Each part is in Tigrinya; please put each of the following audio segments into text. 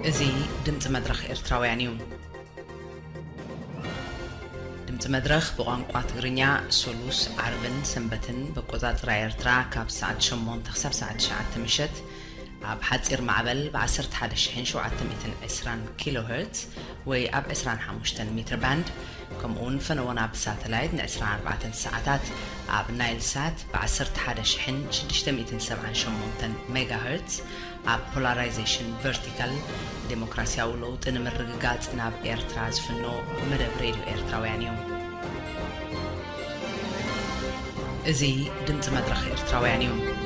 إزي دمت مدرخ إرتراويان يوم دمت مدرخ بقانقوا تغرينيا سولوس عربن سنبتن بقوزات راي إرترا كاب ساعة شمون تخسب ساعة شاعة تمشت أب حاتير معبل بعسرت حدا شحين شو عتميتن 20 كيلو هرتز وي أب 25 متر باند كمون فنوانا بساتلايت ن 24 ساعات أب نايل سات بعسرت حدا شحين 678 ميجا هرتز أب polarization vertical ديمقراطيا ولوط نمرقات ناب إيرتراز فنو مدب راديو إيرتراويان يوم إزي دمت مدرخ إيرتراويان يوم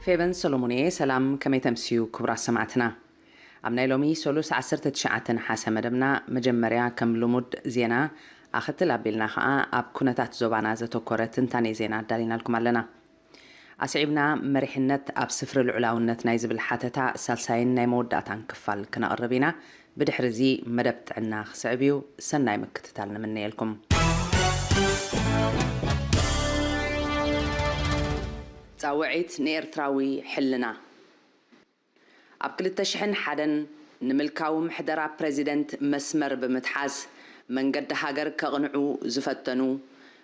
فيبن سولوموني سلام كمي تمسيو كبرى سمعتنا أمنا لومي سولوس عسرت تشعتن حاسة مدبنا مجمريا كم لمد زينا أخذت لابيلنا خاء أب كونتات زوبانا زتوكورتن تاني زينا دالينا لكم علينا أسعبنا مريحنت أب سفر العلاونت نايزب الحاتتا سالساين نايمود داتان كفال كنا قربينا بدحرزي مدبت عنا خسعبيو سناي مكتتالنا مني لكم تعوعيت نيرتراوي حلنا أبكل تشحن حدن نملكاو محدرة بريزيدنت مسمر بمتحاز من قد هاجر كغنعو زفتنو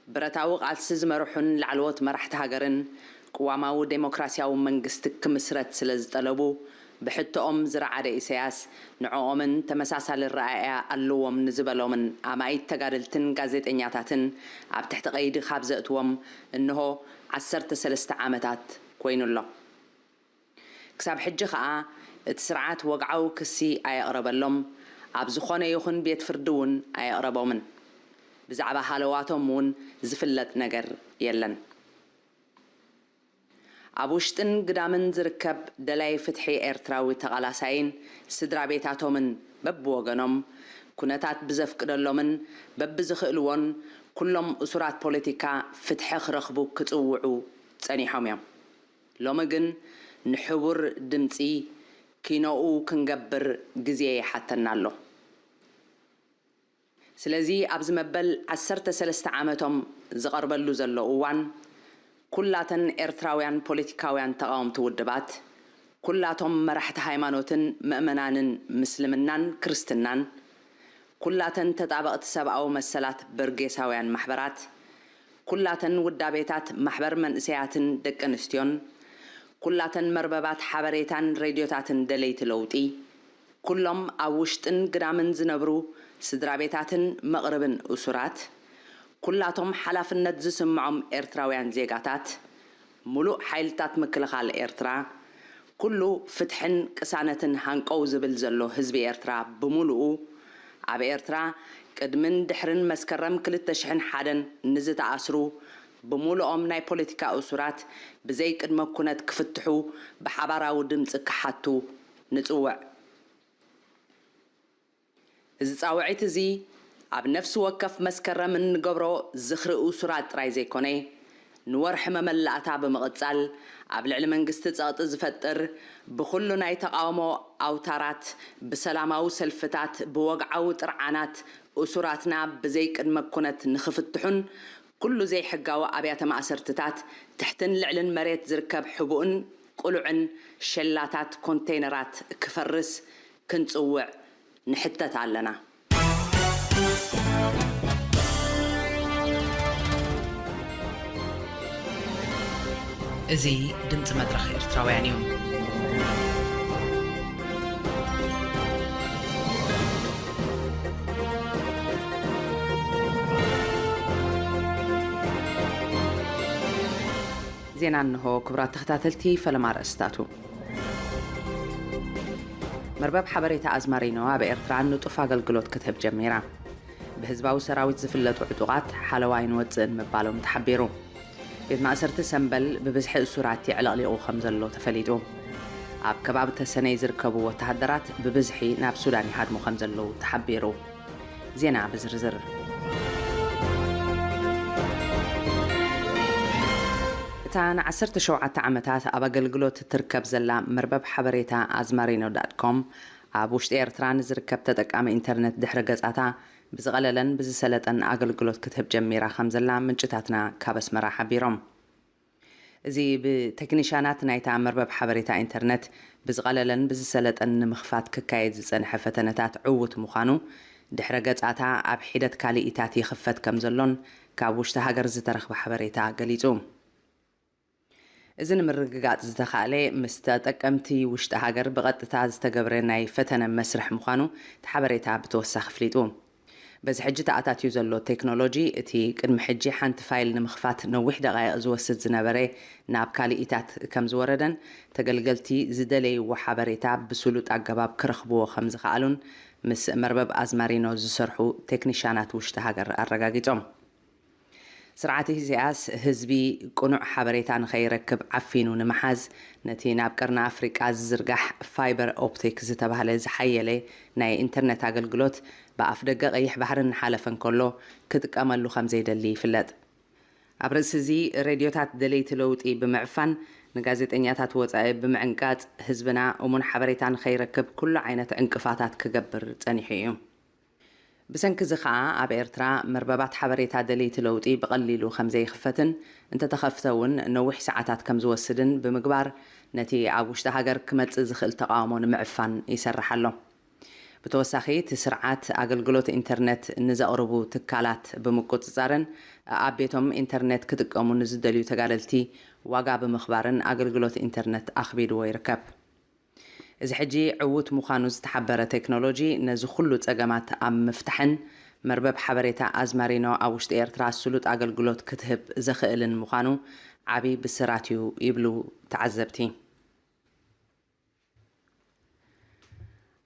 برتاوق على سزمرحن لعلوت مرحت هاجرن قواماو ديمقراطيا ومنجستك مسرت سلز طلبو بحتهم زرع رئيسياس نعومن تمساسا للرائع اللوم نزبلومن عمايت تقارلتن غازيت انياتاتن عب تحت قيد خابزقتوم انه 13 عامتات كوينو الله كساب حجي خاء اتسرعات وقعو كسي اي اقرب اللهم عب زخونة يخن بيت فردون اي اقربو من بزعبا حالواتهم مون زفلت نقر يلن عبوشتن قدامن زركب دلاي فتحي إرتراوي تغالاساين سدرا بيتاتو من بب وغنم كونتات بزفق دلومن بب زخقلوون كلهم أسرات بوليتيكا فتح خرخبو كتوعو تانيحهم يوم لومغن نحور دمتي كينوو كنقبر قزيه حتى نالو سلازي أبز مبل 13 عامتهم زغربلو زلو اوان كلاتن إرتراويان بوليتيكاويان تقاوم تودبات كلاتهم مرحت هايمانوتن مأمنان مسلمنان كريستنان كلاتن تطابقت سبعو مسلات برقيساويان محبرات كلاتن ودابيتات محبر منسياتن دقنستيون كلاتن مرببات حبريتان راديوتاتن دليت لوتي كلهم اوشتن قرامن زنبرو سدرابيتاتن مغربن أسرات كلاتهم حلافنت زسمعهم إرتراويان زيغاتات ملوء حيلتات مكلخال إرترا كله فتحن كسانتن هانقو زبل زلو حزب إرترا بملوء عب إرترا قدمن دحرن مسكرم كلت تشحن حدن نزت عصرو بملوءهم ناي بوليتيكا أسرات بزي قدم كونت كفتحو بحباراو دمت كحاتو نتوع إذا تعوعيت زي عب نفس وقف مسكرة من قبرو زخرقو سرات رايزي كوني نورح مملأتا بمغتسال عب العلمان قستت زفتر بخلو ناي تقاومو أوتارات بسلاماو سلفتات بوقعو ترعانات أسراتنا بزيك المكونات نخفتحن كله زي حقاو أبيات مأسرتتات تحتن لعلن مريت زركب حبؤن قلوعن شلاتات كونتينرات كفرس كنت اوع نحتت علنا إزي دمت مدرخ إرتراويان يوم زين عنه كبرات تختاتلتي فلما رأستاتو مرباب حبريتا أزمارينو بإرترا نطفا قلقلوت كتب جميرا بحزباو سراويت زفلت عطوقات حلواين وطن مبالهم تحبيرو بيت مأسرت سنبل ببزح السورات علقليقو خمزلو تفليدو عب كباب تسني زركبو وتحدرات ببزحي ناب سوداني هادمو خمزلو تحبيرو زينا بزرزر تان عسرت شوعة عمتات أبا قلقلوت تركب زلا مربب حبريتا azmarino.com أبوشت إيرتران زركب تدقام إنترنت دحر قزعتا بزغللن بزسلتن أقلقلوت كتب جميرا خمزلا من جتاتنا كابس مرا حبيرم زي بتكنيشانات نايتا مربب حبريتا إنترنت بزغللن بزسلتن مخفات ككايد زنح فتنتات عوت مخانو دحر قزعتا أب حيدت كالي إتاتي خفت كمزلون كابوشت هاقر زترخ بحبريتا قليزوم إذن مرققات زتخالي مستطقمتي وشت هاجر بغطتا زتقبرناي فتنة مسرح مخانو تحبريتا بتوسخ فليتو بس حجة أتاتيو زلو تكنولوجي اتي كرم حجي حانت فايل نمخفات نوح دقايق زوسد زنابري ناب كالي إتات كم زوردن تقلقلتي زدلي وحبريتا بسولوت أقباب كرخبو خمز خالون مس مربب أزمارينو زسرحو تكنيشانات وشت هاجر الرقاقيتهم سرعته زياس هزبي قنوع حبريتان خيركب عفينو نمحاز نتي ناب قرنا أفريقيا زرقح فايبر أوبتيك زتبهالي زحيلي ناي انترنت أقلقلوت بأفدق غيح بحرن حالفن كله كتك أملو خمزي دلي فلد أبرسزي راديوتات دليت لوتي بمعفن نقازت إنياتات وطعي بمعنقات هزبنا ومن حبريتان خيركب كل عينة انقفاتات كقبر تانيحيهم بسنك زخاء عب إيرترا مرببات حبريتا دليت لوتي بقليلو خمزي خفتن انت تخفتون نوح ساعتات كم زوسدن بمقبار نتي عاوشتا هاجر كمت زخل تقامون معفان يسرح له بتوساخي تسرعات أقلقلوت إنترنت نزقربو تكالات بمكوت زارن عبيتهم إنترنت كتقامون نزدليو تقاللتي واقع بمخبارن أقلقلوت إنترنت أخبيدو ويركب إذا حجي عوت مخانو زتحبرة تكنولوجي نزو خلو تقامات أم مفتحن مربب حبريتا أزمارينو أوشت إيرترا سلوت أقلقلوت كتهب زخئلن مخانو عبي بسراتيو يبلو تعذبتي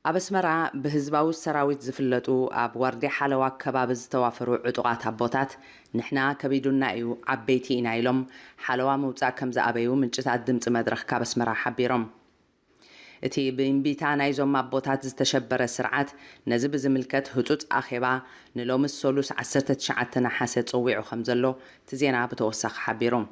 أبسمرا بهزباو السراويت زفلتو أب وردي حالوا كباب زتوافرو عطوقات عبوتات نحنا كبيدونا إيو عبيتي إنايلوم حالوا موتا كمزا أبيو من جتات دمت مدرخ كابسمرا حبيرم اتي بإنبيتان ايزوم مابوتات زتشبر سرعات نزب زملكت هتوت آخيبا نلوم السولوس عسرت تشعتنا حاسد صويعو خمزلو تزينا بتوسخ حبيرهم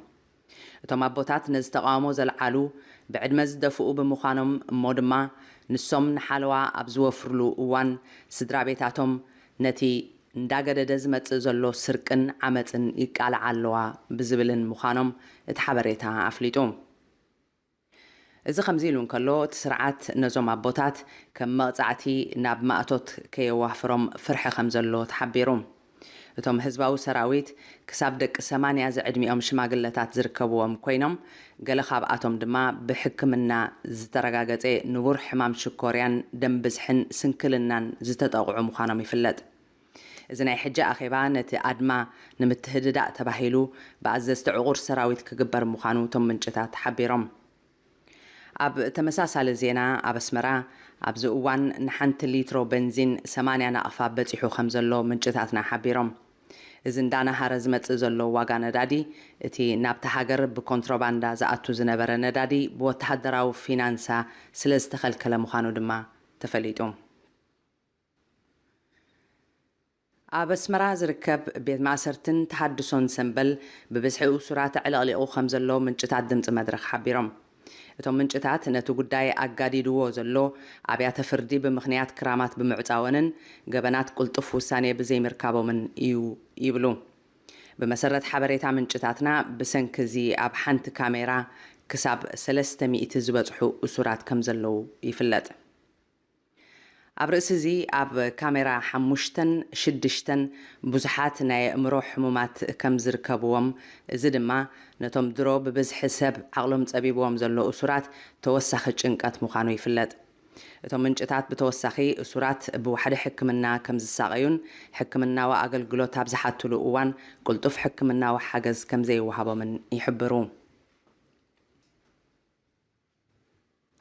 اتو مابوتات نزتقامو زلعالو بعد مزدفقو بمخانم مودما نسوم نحالوا أبزو فرلو اوان سدرابيتاتهم نتي نداقد دزمت زلو سرقن عمتن يقال عالوا بزبلن مخانم اتحبريتا عفليتهم إذا خمزيلون كلو تسرعات نزوم عبوتات كم مقطعتي ناب مقطوت كي وحفرم فرح خمزلو تحبيرهم اتهم حزباو سراويت كساب دك 8 زعد مئام شماقلتات زركبوهم كوينهم قال خابعاتهم دما بحكمنا زترقاقتي نور حمام شكوريان دم بزحن سنكلنان زتتقعو مخانم يفلد إذا ناي حجة أخيبا نتي أدما نمتهدداء تباهيلو بعزز تعغور سراويت كقبر مخانو تم من جتات حبيرهم أب تمساسال زينا أبسمرا أبزوان نحنت لترو بنزين 8 نقفا بتيحو خمزلو من جتاتنا حبيرم إذن دانا هرزمت زلو واقا ندادي اتي نابت هاجر بكونتروباندا زاتو زنبر ندادي بوتحدراو فينانسا سلستخل كلامخانو دما تفليتو أبسمرا زركب بيت معسرتن تحدثون سنبل ببزحي أسرات علقليقو خمزلو من جتات دمت مدرخ حبيرم اتو من جتات نتو قداي أقادي دوو زلو عبيات فردي بمخنيات كرامات بمعتاونن قبنات قلطف وساني بزي مركابو من يبلو بمسرة حبريتا من جتاتنا بسنكزي أب حانت كاميرا كساب 300 زبطحو أسرات كمزلو يفلت أب رأسزي أب كاميرا حموشتن شدشتن بزحات ناي مروح حمومات كم زركبوهم زدما نتوم دروب بز حساب عقلهم تقبيبوهم زلو أسرات توسخ جنكات مخانو يفلت اتوم منجتات بتوسخي أسرات بوحد حكمنا كم زساقيون حكمنا وأقل قلوتها بزحات تلو قلتوف حكمنا وحاجز كم زي وهابا من يحبرون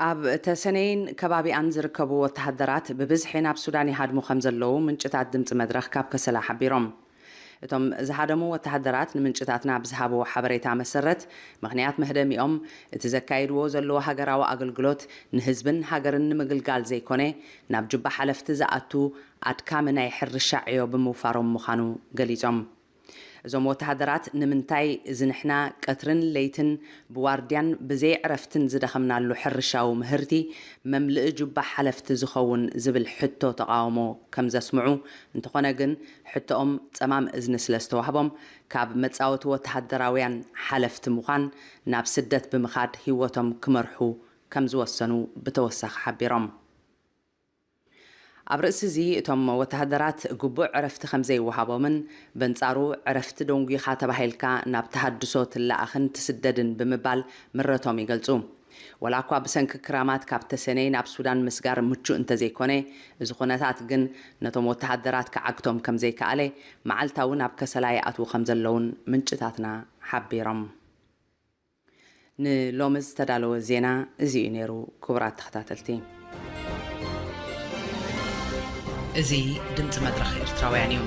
ኣብ ተሰነይን ከባቢኣን ዝርከቡ ወተሃደራት ብብዝሒ ናብ ሱዳን ይሃድሙ ከም ዘለዉ ምንጭታት ድምፂ መድረኽ ካብ ከሰላ ሓቢሮም እቶም ዝሃደሙ ወተሃደራት ንምንጭታትና ብዝሃብዎ ሓበሬታ መሰረት ምኽንያት መህደሚኦም እቲ ዘካይድዎ ዘለዎ ሃገራዊ ኣገልግሎት ንህዝብን ሃገርን ንምግልጋል ዘይኮነ ናብ ጁባ ሓለፍቲ ዝኣቱ ኣድካሚ ናይ ሕርሻ ዕዮ ብምውፋሮም ምዃኑ ገሊፆም እዞም ወተሃደራት ንምንታይ ዝንሕና ቀትርን ለይትን ብዋርድያን ብዘይ ዕረፍትን ዝደኸምናሉ ሕርሻዊ ምህርቲ መምልእ ጁባ ሓለፍቲ ዝኸውን ዝብል ሕቶ ተቃውሞ ከም ዘስምዑ እንተኾነ ግን ሕቶኦም ጸማም እዝኒ ስለ ዝተዋህቦም ካብ መጻወቲ ወተሃደራውያን ሓለፍቲ ምዃን ናብ ስደት ብምኻድ ህይወቶም ክመርሑ ከም ዝወሰኑ ብተወሳኺ ሓቢሮም ኣብ ርእሲ እዚ እቶም ወተሃደራት ግቡዕ ዕረፍቲ ከም ዘይወሃቦምን በንጻሩ ዕረፍቲ ደንጉኻ ተባሂልካ ናብ ተሃድሶ ትለኣኽን ትስደድን ብምባል ምረቶም ይገልጹ ወላ እኳ ብሰንኪ ክራማት ካብ ተሰነይ ናብ ሱዳን ምስጋር ምቹእ እንተዘይኮነ እዚ ኩነታት ግን ነቶም ወተሃደራት ክዓግቶም ከም ዘይከኣለ መዓልታዊ ናብ ከሰላ ይኣትዉ ከም ዘለውን ምንጭታትና ሓቢሮም ንሎሚ ዝተዳለወ ዜና እዚ እዩ ነይሩ ክቡራት ተኸታተልቲ እዚ ድምፂ መድረኽ ኤርትራውያን እዩ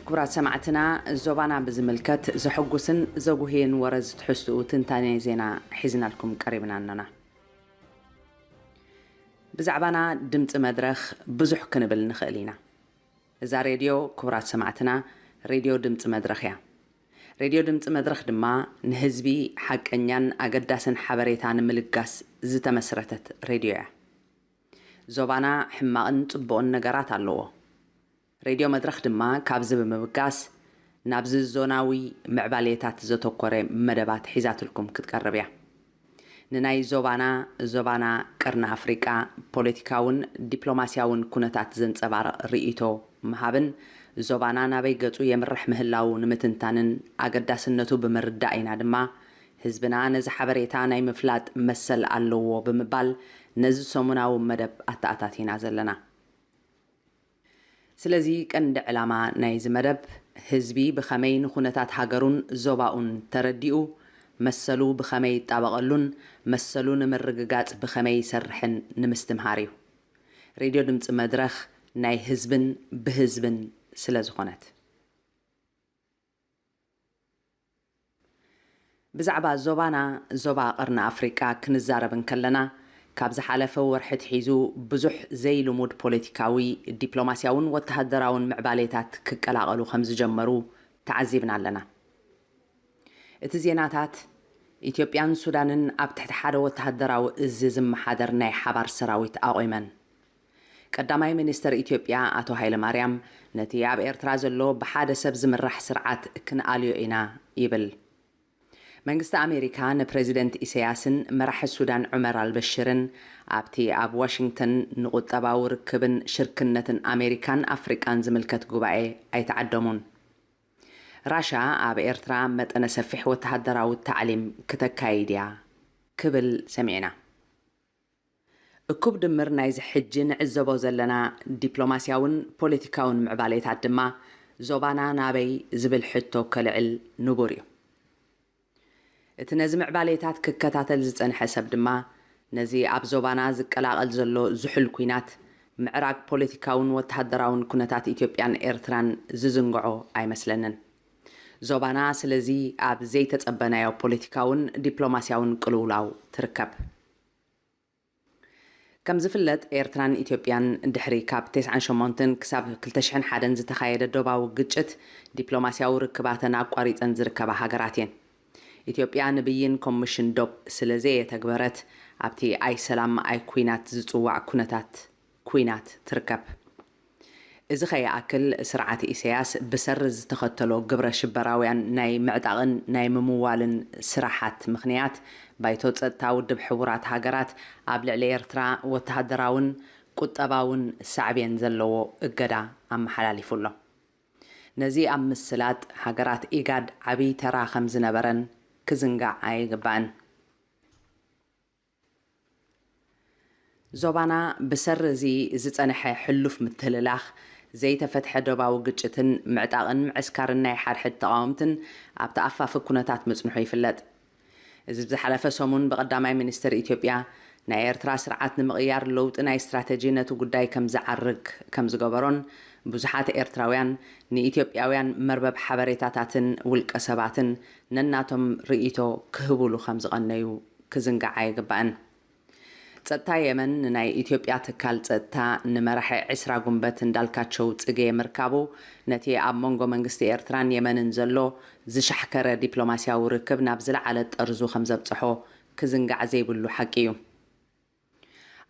ክቡራት ሰማዕትና ዞባና ብዝምልከት ዘሐጉስን ዘጉህን ወረዝ ትሕዝትኡ ትንታኔ ዜና ሒዝናልኩም ቀሪብና ኣለና ብዛዕባና ድምፂ መድረኽ ብዙሕ ክንብል ንኽእል ኢና እዛ ሬድዮ ክቡራት ሰማዕትና ሬድዮ ድምፂ መድረኽ እያ ሬድዮ ድምፂ መድረኽ ድማ ንህዝቢ ሓቀኛን ኣገዳስን ሓበሬታ ንምልጋስ ዝተመስረተት ሬድዮ እያ ዞባና ሕማቕን ጽቡቕን ነገራት ኣለዎ ሬድዮ መድረኽ ድማ ካብዚ ብምብጋስ ናብዚ ዞናዊ ምዕባልየታት ዘተኮረ መደባት ሒዛትልኩም ክትቀርብ እያ ንናይ ዞባና ቀርኒ ኣፍሪቃ ፖለቲካውን ዲፕሎማስያውን ኩነታት ዘንጸባርቕ ርእይቶ ምሃብን ዞባና ናበይ ገጹ የምርሕ ምህላው ንምትንታንን ኣገዳስነቱ ብምርዳእ ኢና ድማ ህዝብና ነዚ ሓበሬታ ናይ ምፍላጥ መሰል ኣለዎ ብምባል ነዚ ሰሙናዊ መደብ ኣተኣታቲና ዘለና ስለዚ ቀንዲ ዕላማ ናይዚ መደብ ህዝቢ ብኸመይ ንኹነታት ሃገሩን ዞባኡን ተረዲኡ መሰሉ ብኸመይ ይጣበቐሉን መሰሉ ንምርግጋጽ ብኸመይ ይሰርሕን ንምስትምሃር እዩ ሬድዮ ድምፂ መድረኽ ናይ ህዝብን ብህዝብን ስለ ዝኾነት ብዛዕባ ዞባ ቀርኒ ኣፍሪቃ ክንዛረብን ከለና ካብ ዝሓለፈ ወርሕት ሒዙ ብዙሕ ዘይልሙድ ፖለቲካዊ ዲፕሎማስያውን ወተሃደራውን ምዕባሌታት ክቀላቐሉ ከም ዝጀመሩ ተዓዚብና ኣለና እቲ ዜናታት ኢትዮጵያን ሱዳንን ኣብ ትሕቲ ሓደ ወተሃደራዊ እዝ ዝመሓደር ናይ ሓባር ሰራዊት ኣቆይመን ቀዳማይ ሚኒስተር ኢትዮጵያ ኣቶ ሃይለማርያም ነቲ ኣብ ኤርትራ ዘሎ ብሓደ ሰብ ዝምራሕ ስርዓት ክንኣልዮ ኢና ይብል መንግስቲ ኣሜሪካ ንፕሬዚደንት ኢሳያስን መራሒ ሱዳን ዑመር አልበሽርን ኣብቲ ኣብ ዋሽንግተን ንቁጠባዊ ርክብን ሽርክነትን ኣሜሪካን ኣፍሪቃን ዝምልከት ጉባኤ ኣይተዓደሙን ራሻ ኣብ ኤርትራ መጠነ ሰፊሕ ወተሃደራዊ ታዕሊም ክተካይድ እያ ክብል ሰሚዕና እኩብ ድምር ናይ ዝሕጂ ንዕዘቦ ዘለና ዲፕሎማስያውን ፖለቲካውን ምዕባሌታት ድማ ዞባና ናበይ ዝብል ሕቶ ከልዕል ንቡር እዩ እቲ ነዚ ምዕባሌታት ክከታተል ዝጸንሐ ሰብ ድማ ነዚ ኣብ ዞባና ዝቀላቐል ዘሎ ዝሑል ኩናት ምዕራግ ፖለቲካውን ወተሃደራውን ኩነታት ኢትዮጵያን ኤርትራን ዝዝንግዖ ኣይመስለንን ዞባና ስለዚ ኣብ ዘይተጸበናዮ ፖለቲካውን ዲፕሎማስያውን ቅልውላው ትርከብ ከም ዝፍለጥ ኤርትራን ኢትዮጵያን ድሕሪ ካብ 98 ክሳብ 2001 ዝተኻየደ ዶባዊ ግጭት ዲፕሎማስያዊ ርክባተን ኣቋሪፀን ዝርከባ ሃገራት እየን ኢትዮጵያ ንብይን ኮሚሽን ዶብ ስለዘየተግበረት ኣብቲ ኣይ ሰላም ኣይ ኩናት ዝጽዋዕ ኩናት ትርከብ እዚ ኸይኣክል ስርዓት ኢሳያስ ብሰር ዝተኸተሎ ግብረ ሽበራውያን ናይ ምዕጣቕን ናይ ምምዋልን ስራሓት ምኽንያት ባይቶ ጸጥታ ውድብ ሕቡራት ሃገራት ኣብ ልዕሊ ኤርትራ ወተሃደራውን ቁጠባውን ሳዕብየን ዘለዎ እገዳ ኣመሓላሊፉሎ ነዚ ኣብ ምስላጥ ሃገራት ኢጋድ ዓብይ ተራ ከም ዝነበረን ክዝንጋዕ ኣይግባእን። ዞባና ብሰር እዚ ዝጸንሐ ሕሉፍ ምትልላኽ ዘይተፈትሐ ደባዊ ግጭትን ምዕጣቕን ምዕስካርን ናይ ሓድሕድ ተቃወምትን ኣብቲ ኣፋፍ ኩነታት ምጽንሑ ይፍለጥ። እዚ ዝሓለፈ ሰሙን ብቀዳማይ ሚኒስትር ኢትዮጵያ ናይ ኤርትራ ስርዓት ንምቕያር ለውጢ ናይ ስትራቴጂ ነቲ ጉዳይ ከም ዝዓርግ ከም ዝገበሮን ብዙሓት ኤርትራውያን ንኢትዮጵያውያን መርበብ ሓበሬታታትን ውልቀ ሰባትን ነናቶም ርእይቶ ክህብሉ ከም ዝቐነዩ ክዝንጋዕ ኣይግባእን። ጸጥታ የመን ናይ ኢትዮጵያ ትካል ጸጥታ ንመራሒ 20 ጉንበት እንዳልካቸው ጽጌ ምርካቡ ነቲ ኣብ መንጎ መንግስቲ ኤርትራን የመንን ዘሎ ዝሻሕከረ ዲፕሎማስያዊ ርክብ ናብ ዝለዓለ ጠርዙ ከም ዘብጽሖ ክዝንጋዕ ዘይብሉ ሓቂ እዩ።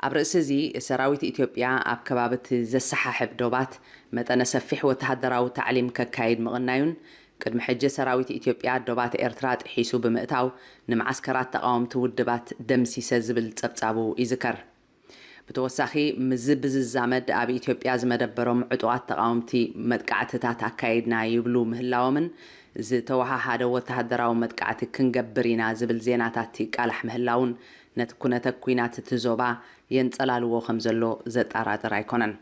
ኣብ ርእሲ እዚ ሰራዊት ኢትዮጵያ ኣብ ከባቢት ዘሰሓሕብ ዶባት መጠነ ሰፊሕ ወተሃደራዊ ታዕሊም ከካይድ ምቕናዩን ቅድሚ ሕጂ ሰራዊት ኢትዮጵያ ዶባት ኤርትራ ጥሒሱ ብምእታው ንማዓስከራት ተቃወምቲ ውድባት ደምሲሰ ዝብል ጸብጻቡ ይዝከር። ብተወሳኺ ብዝዛመድ ኣብ ኢትዮጵያ ዝመደበሮም ዕጡቓት ተቃወምቲ መጥቃዕትታት ኣካይድና ይብሉ ምህላዎምን ዝተወሃሃደ ወተሃደራዊ መጥቃዕቲ ክንገብር ኢና ዝብል ዜናታት ይቃላሕ ምህላውን ነቲ ኩነተ ኩናት እቲ ዞባ የንጸላልዎ ከም ዘሎ ዘጠራጥር ኣይኮነን።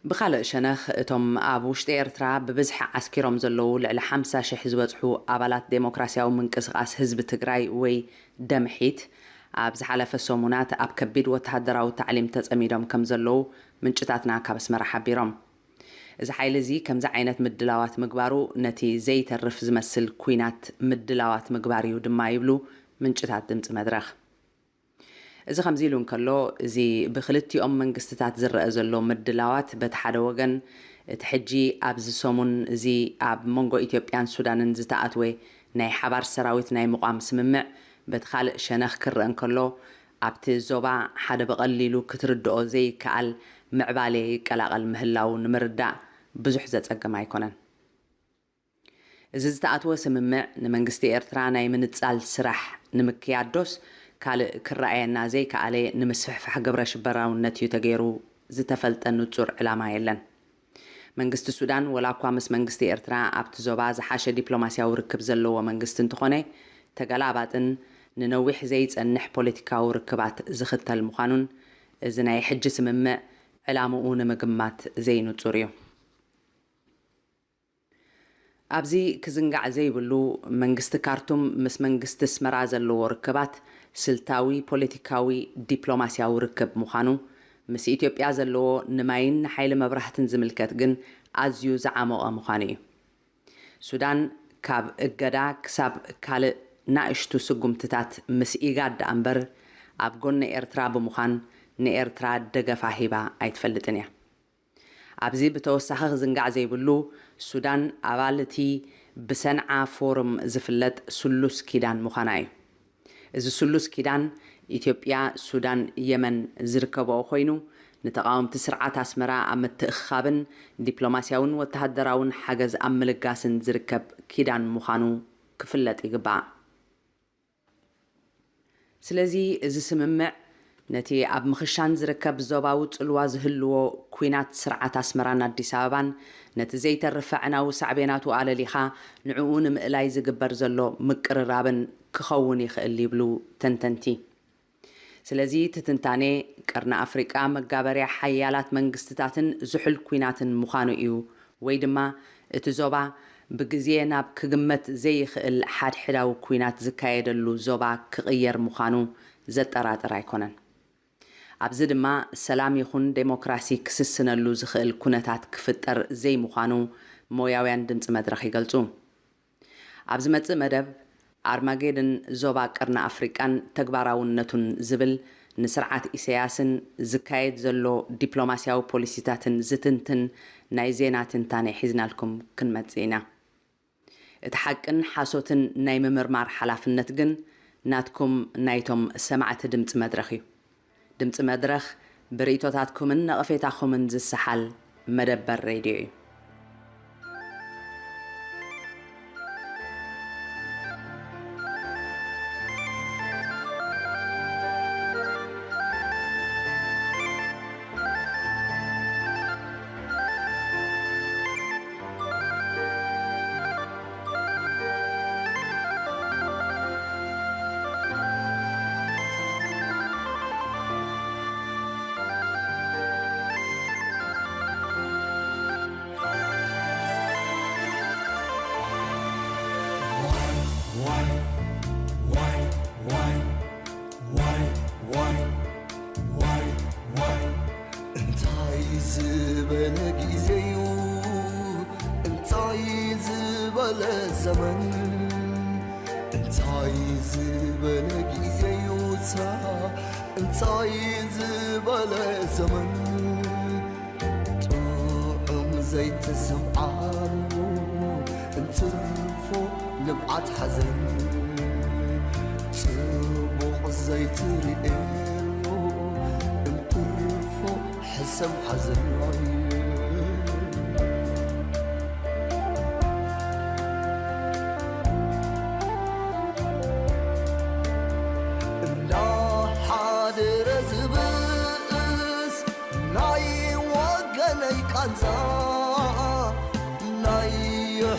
ብኻልእ ሸነኽ እቶም ኣብ ውሽጢ ኤርትራ ብብዝሒ ዓስኪሮም ዘለዉ ልዕሊ 50,000 ዝበጽሑ ኣባላት ዴሞክራስያዊ ምንቅስቓስ ህዝቢ ትግራይ ወይ ደምሒት ኣብ ዝሓለፈ ሰሙናት ኣብ ከቢድ ወተሃደራዊ ታዕሊም ተጸሚዶም ከም ዘለዉ ምንጭታትና ካብ ኣስመራ ሓቢሮም። እዚ ሓይሊ እዚ ከምዚ ዓይነት ምድላዋት ምግባሩ ነቲ ዘይተርፍ ዝመስል ኩናት ምድላዋት ምግባር እዩ ድማ ይብሉ ምንጭታት ድምፂ መድረኽ። እዚ ከምዚ ኢሉ እንከሎ እዚ ብክልቲኦም መንግስትታት ዝረአ ዘሎ ምድላዋት በቲ ሓደ ወገን እቲ ሕጂ ኣብዚ ሰሙን እዚ ኣብ መንጎ ኢትዮጵያን ሱዳንን ዝተኣትወ ናይ ሓባር ሰራዊት ናይ ምቋም ስምምዕ በቲ ካልእ ሸነኽ ክርአ እንከሎ ኣብቲ ዞባ ሓደ በቐሊሉ ክትርድኦ ዘይከኣል ምዕባለ ይቀላቐል ምህላው ንምርዳእ ብዙሕ ዘጸግም ኣይኮነን። እዚ ዝተኣትወ ስምምዕ ንመንግስቲ ኤርትራ ናይ ምንጻል ስራሕ ንምክያዶስ ካልእ ክረኣየና ዘይከኣለ ንምስፍሕፋሕ ግብረ ሽበራውነት እዩ ተገይሩ ዝተፈልጠ ንጹር ዕላማ የለን። መንግስቲ ሱዳን ወላ እኳ ምስ መንግስቲ ኤርትራ ኣብቲ ዞባ ዝሓሸ ዲፕሎማስያዊ ርክብ ዘለዎ መንግስቲ እንትኾነ ተገላባጥን ንነዊሕ ዘይጸንሕ ፖለቲካዊ ርክባት ዝኽተል ምዃኑን እዚ ናይ ሕጂ ስምምዕ ዕላምኡ ንምግማት ዘይንጹር እዩ። ኣብዚ ክዝንጋዕ ዘይብሉ መንግስቲ ካርቱም ምስ መንግስቲ ኣስመራ ዘለዎ ርክባት ስልታዊ ፖለቲካዊ ዲፕሎማስያዊ ርክብ ምዃኑ ምስ ኢትዮጵያ ዘለዎ ንማይን ሓይሊ መብራህትን ዝምልከት ግን ኣዝዩ ዝዓመቐ ምዃኑ እዩ። ሱዳን ካብ እገዳ ክሳብ ካልእ ናእሽቱ ስጉምትታት ምስ ኢጋድ እምበር ኣብ ጎኒ ኤርትራ ብምዃን ንኤርትራ ደገፋ ሂባ ኣይትፈልጥን እያ። ኣብዚ ብተወሳኺ ዝንጋዕ ዘይብሉ ሱዳን ኣባል እቲ ብሰንዓ ፎረም ዝፍለጥ ስሉስ ኪዳን ምዃና እዩ። እዚ ስሉስ ኪዳን ኢትዮጵያ፣ ሱዳን፣ የመን ዝርከብኦ ኮይኑ ንተቃወምቲ ስርዓት ኣስመራ ኣብ ምትእኽኻብን ዲፕሎማስያውን ወተሃደራውን ሓገዝ ኣብ ምልጋስን ዝርከብ ኪዳን ምዃኑ ክፍለጥ ይግባእ። ስለዚ እዚ ስምምዕ ነቲ ኣብ ምኽሻን ዝርከብ ዞባዊ ጽልዋ ዝህልዎ ኩናት ስርዓት ኣስመራን ኣዲስ ኣበባን ነቲ ዘይተርፈ ዕናዊ ሳዕቤናቱ ኣለሊኻ ንዕኡ ንምእላይ ዝግበር ዘሎ ምቅርራብን ክኸውን ይኽእል ይብሉ ተንተንቲ። ስለዚ ትንታኔ ቀርኒ ኣፍሪቃ መጋበርያ ሓያላት መንግስትታትን ዝሑል ኩናትን ምዃኑ እዩ ወይ ድማ እቲ ዞባ ብግዜ ናብ ክግመት ዘይኽእል ሓድሕዳዊ ኩናት ዝካየደሉ ዞባ ክቕየር ምዃኑ ዘጠራጥር ኣይኮነን። ኣብዚ ድማ ሰላም ይኹን ዴሞክራሲ ክስስነሉ ዝኽእል ኩነታት ክፍጠር ዘይምዃኑ ሞያውያን ድምፂ መድረኽ ይገልጹ። ኣብዚ መጽእ መደብ ኣርማጌድን ዞባ ቀርኒ ኣፍሪቃን ተግባራውነቱን ዝብል ንስርዓት ኢሳያስን ዝካየድ ዘሎ ዲፕሎማስያዊ ፖሊሲታትን ዝትንትን ናይ ዜና ትንታነ ሒዝናልኩም ክንመጽእ ኢና። እቲ ሓቅን ሓሶትን ናይ ምምርማር ሓላፍነት ግን ናትኩም ናይቶም ሰማዕቲ ድምፂ መድረኽ እዩ። ድምፂ መድረኽ ብርእቶታትኩምን ነቐፌታኹምን ዝሰሓል መደበር ሬድዮ እዩ። እንታይ ዝበለ ዘመን እንታይ ዝበለ ጊዜ ይውታ እንታይ ዝበለ ዘመን ጥዑም ዘይተሰምዓሉ እንትርፎ ንብዓት ሓዘን ጽቡቕ ዘይትርእየሉ እንትርፎ ሕሰብ ሓዘን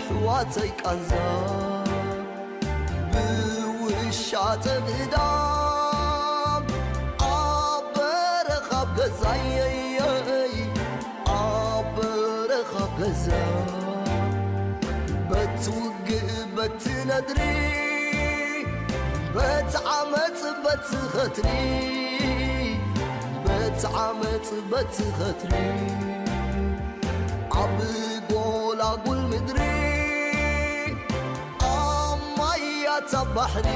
ሕዋተይ ቃንዛ ብውሻ ተብዳም ኣብ በረኻብ ገዛየይ ኣብ በረኻብ ገዛ በትውግእ በትነድሪ በትዓመፅ በትኸትሪ በትዓመፅ በትኸትሪ ኣብ ጎላጉል ምድሪ ኣብ ባሕሪ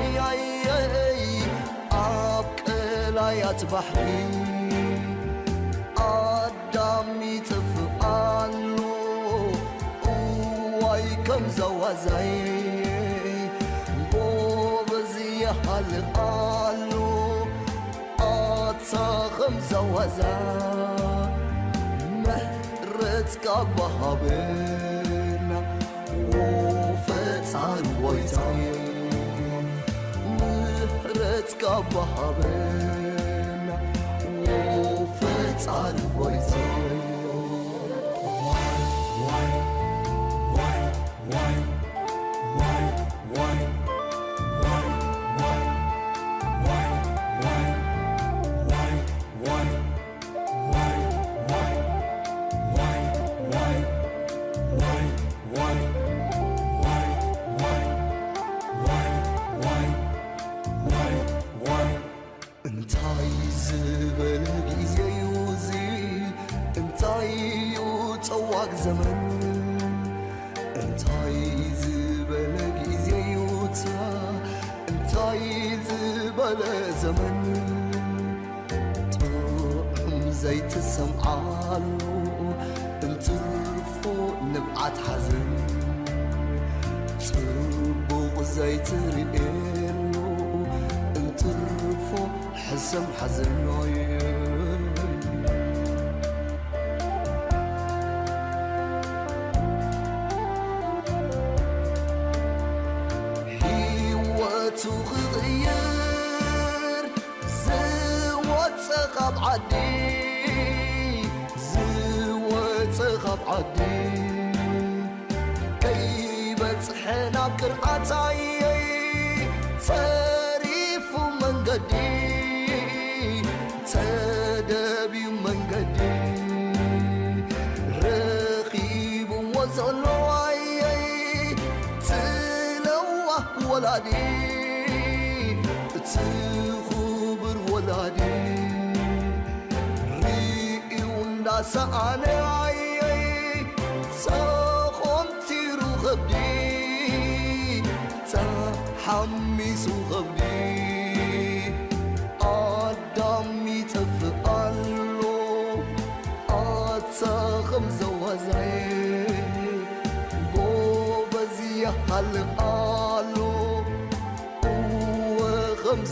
ኣብ ቀላያት ባሕሪ ኣዳም ይጥፍኣሉ እዋይ ከም ዘዋዛይ ጎበዝ ይሃልቓሉ ኣታ ከም ዘዋዛ መሕረትካ ባሃበና ወፈፃን ጎይታየ ምሕረትካ ባሃበና ወፈፃን ጎይታየ ዘመን እንታይ ዝበለ ጊዜ ይውታ እንታይ ዝበለ ዘመን ጥዑም ዘይትሰምዓሉ እንትርፎ ንብዓት ሓዘን ጽቡቕ ዘይትርእየሉ እንትርፎ ሕሰም ሓዘን تغير زوات خاب عدي زوات خاب عدي كي بتصحنا كرعتاي تريف من قدي تدبي من قدي رقيب وزلواي تلوه ولادي تخبر ولادي ريوندا ساني سخنتي رغبدي تحمس غبدي آدمي تفقالو أتخم زوازي بوبزي حلقالو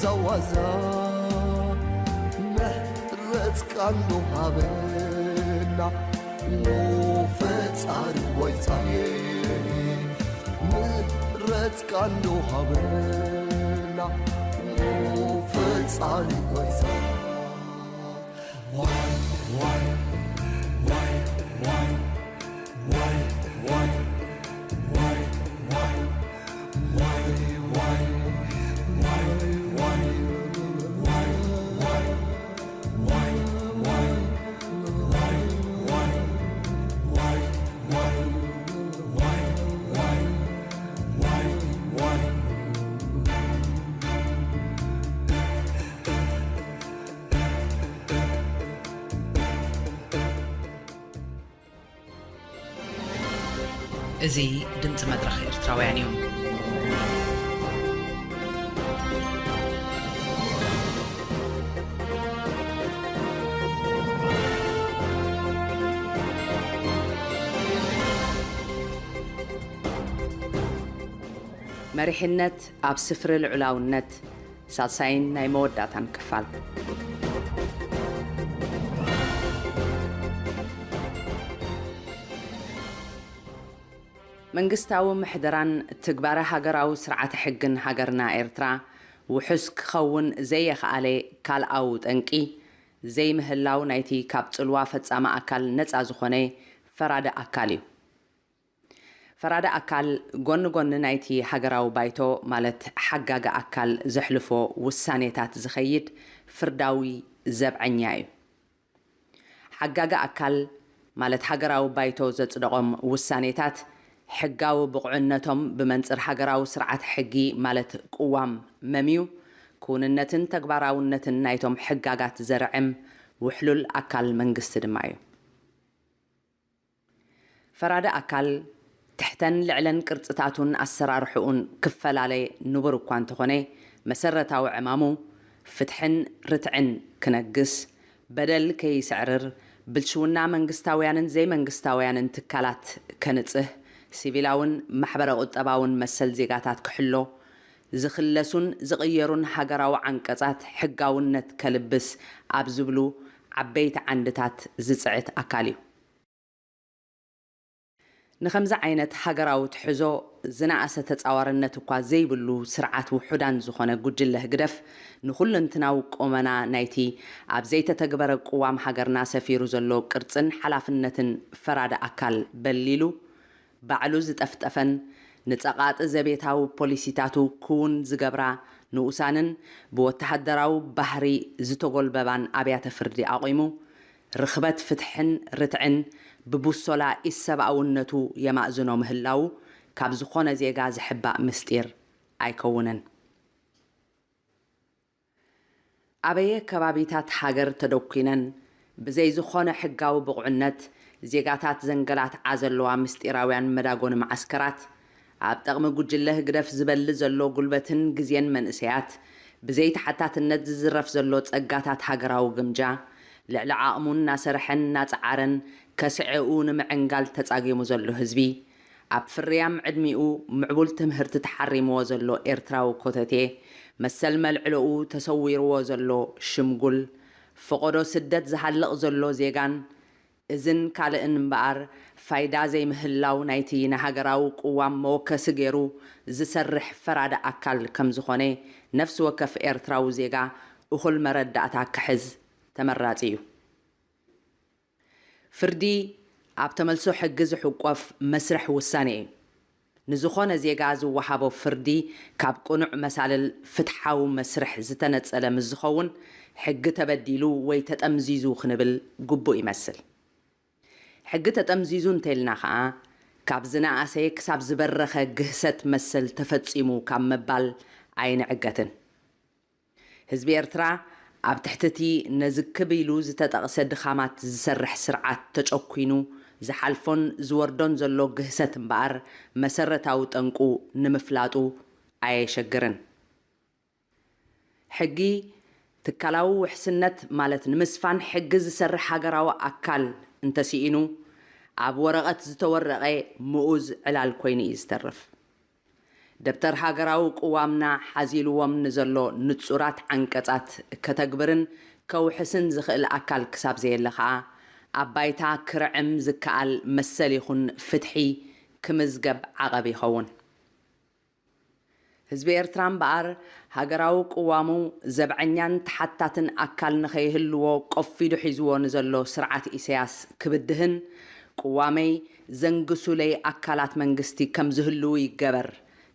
زوازا مهرتك عنو هابنا وفتار ويتاي مهرتك عنو هابنا وفتار ويتاي እዚ ድምፂ መድረኽ ኤርትራውያን እዩ። መሪሕነት ኣብ ስፍሪ ልዑላውነት ሳልሳይን ናይ መወዳእታን ክፋል መንግስታዊ ምሕደራን ትግባረ ሃገራዊ ስርዓተ ሕግን ሃገርና ኤርትራ ውሕስ ክኸውን ዘይኸኣለ ካልኣዊ ጠንቂ ዘይምህላው ናይቲ ካብ ጽልዋ ፈጻማ ኣካል ነፃ ዝኾነ ፈራደ ኣካል እዩ። ፈራደ ኣካል ጎኒ ናይቲ ሃገራዊ ባይቶ ማለት ሓጋጋ ኣካል ዘሕልፎ ውሳኔታት ዝኸይድ ፍርዳዊ ዘብዐኛ እዩ። ሓጋጋ ኣካል ማለት ሃገራዊ ባይቶ ዘጽደቖም ውሳኔታት ሕጋዊ ብቕዕነቶም ብመንጽር ሃገራዊ ስርዓት ሕጊ ማለት ቁዋም መምዩ ኩንነትን ተግባራውነትን ናይቶም ሕጋጋት ዘርዕም ውሕሉል ኣካል መንግስቲ ድማ እዩ። ፈራደ ኣካል ትሕተን ልዕለን ቅርጽታቱን ኣሰራርሑኡን ክፈላለየ ንቡር እኳ እንተኾነ መሰረታዊ ዕማሙ ፍትሕን ርትዕን ክነግስ በደል ከይስዕርር ብልሽውና መንግስታውያንን ዘይመንግስታውያንን ትካላት ከንጽህ ሲቪላውን ማሕበረ ቁጠባውን መሰል ዜጋታት ክሕሎ ዝኽለሱን ዝቕየሩን ሃገራዊ ዓንቀጻት ሕጋውነት ከልብስ ኣብ ዝብሉ ዓበይቲ ዓንድታት ዝጽዕት ኣካል እዩ። ንኸምዚ ዓይነት ሃገራዊ ትሕዞ ዝነኣሰ ተጻዋርነት እኳ ዘይብሉ ስርዓት ውሑዳን ዝኾነ ጉጅለ ህግደፍ ንኹልንትናዊ ቁመና ናይቲ ኣብ ዘይተተግበረ ቁዋም ሃገርና ሰፊሩ ዘሎ ቅርጽን ሓላፍነትን ፈራደ ኣካል በሊሉ ባዕሉ ዝጠፍጠፈን ንጸቓጢ ዘቤታዊ ፖሊሲታቱ ክውን ዝገብራ ንኡሳንን ብወተሃደራዊ ባህሪ ዝተጎልበባን ኣብያተ ፍርዲ ኣቑሙ ርኽበት ፍትሕን ርትዕን ብቡሶላ ኢሰብኣውነቱ የማእዝኖ ምህላው ካብ ዝኾነ ዜጋ ዝሕባእ ምስጢር ኣይከውንን። ኣበየ ከባቢታት ሃገር ተደኲነን ብዘይ ዝኾነ ሕጋዊ ብቕዕነት ዜጋታት ዘንገላት ዓዘለዋ ምስጢራውያን መዳጎን ማዓስከራት ኣብ ጠቕሚ ጉጅለ ህግደፍ ዝበሊ ዘሎ ጉልበትን ግዜን መንእሰያት ብዘይ ተሓታትነት ዝዝረፍ ዘሎ ጸጋታት ሃገራዊ ግምጃ ልዕሊ ዓቕሙን ናሰርሐን ናፀዓረን ከስዕኡ ንምዕንጋል ተጻጊሙ ዘሎ ህዝቢ ኣብ ፍርያም ዕድሚኡ ምዕቡል ትምህርቲ ተሓሪምዎ ዘሎ ኤርትራዊ ኮተቴ መሰል መልዕልኡ ተሰዊርዎ ዘሎ ሽምጉል ፍቆዶ ስደት ዝሃልቕ ዘሎ ዜጋን እዝን ካልእን እምበኣር ፋይዳ ዘይምህላው ናይቲ ንሃገራዊ ቁዋም መወከሲ ገይሩ ዝሰርሕ ፈራደ ኣካል ከም ዝኾነ ነፍሲ ወከፍ ኤርትራዊ ዜጋ እኹል መረዳእታ ክሕዝ ተመራፂ እዩ። ፍርዲ ኣብ ተመልሶ ሕጊ ዝሕቆፍ መስርሕ ውሳኔ እዩ። ንዝኾነ ዜጋ ዝወሃቦ ፍርዲ ካብ ቁኑዕ መሳልል ፍትሓዊ መስርሕ ዝተነጸለ ምዝኸውን ሕጊ ተበዲሉ ወይ ተጠምዚዙ ክንብል ግቡእ ይመስል። ሕጊ ተጠምዚዙ እንተኢልና ከዓ ካብ ዝነኣሰ ክሳብ ዝበረኸ ግህሰት መሰል ተፈጺሙ ካብ መባል ኣይንዕገትን። ህዝቢ ኤርትራ ኣብ ትሕቲ ነዝክብ ኢሉ ዝተጠቕሰ ድኻማት ዝሰርሕ ስርዓት ተጨኲኑ ዝሓልፎን ዝወርዶን ዘሎ ግህሰት እምበኣር መሰረታዊ ጠንቁ ንምፍላጡ ኣየሸግርን። ሕጊ ትካላዊ ውሕስነት ማለት ንምስፋን ሕጊ ዝሰርሕ ሃገራዊ ኣካል እንተሲኢኑ ኣብ ወረቐት ዝተወረቐ ምኡዝ ዕላል ኮይኑ እዩ ዝተርፍ። ደብተር ሃገራዊ ቁዋምና ሓዚልዎም ንዘሎ ንጹራት ዓንቀጻት ከተግብርን ከውሕስን ዝኽእል ኣካል ክሳብ ዘየለ ከዓ ኣብ ባይታ ክርዕም ዝከኣል መሰል ይኹን ፍትሒ ክምዝገብ ዓቐብ ይኸውን። ህዝቢ ኤርትራ እምበኣር ሃገራዊ ቁዋሙ ዘብዐኛን ተሓታትን ኣካል ንኸይህልዎ ቆፊዱ ሒዝዎ ንዘሎ ስርዓት ኢሳያስ ክብድህን ቁዋመይ ዘንግሱለይ ኣካላት መንግስቲ ከም ዝህልው ይገበር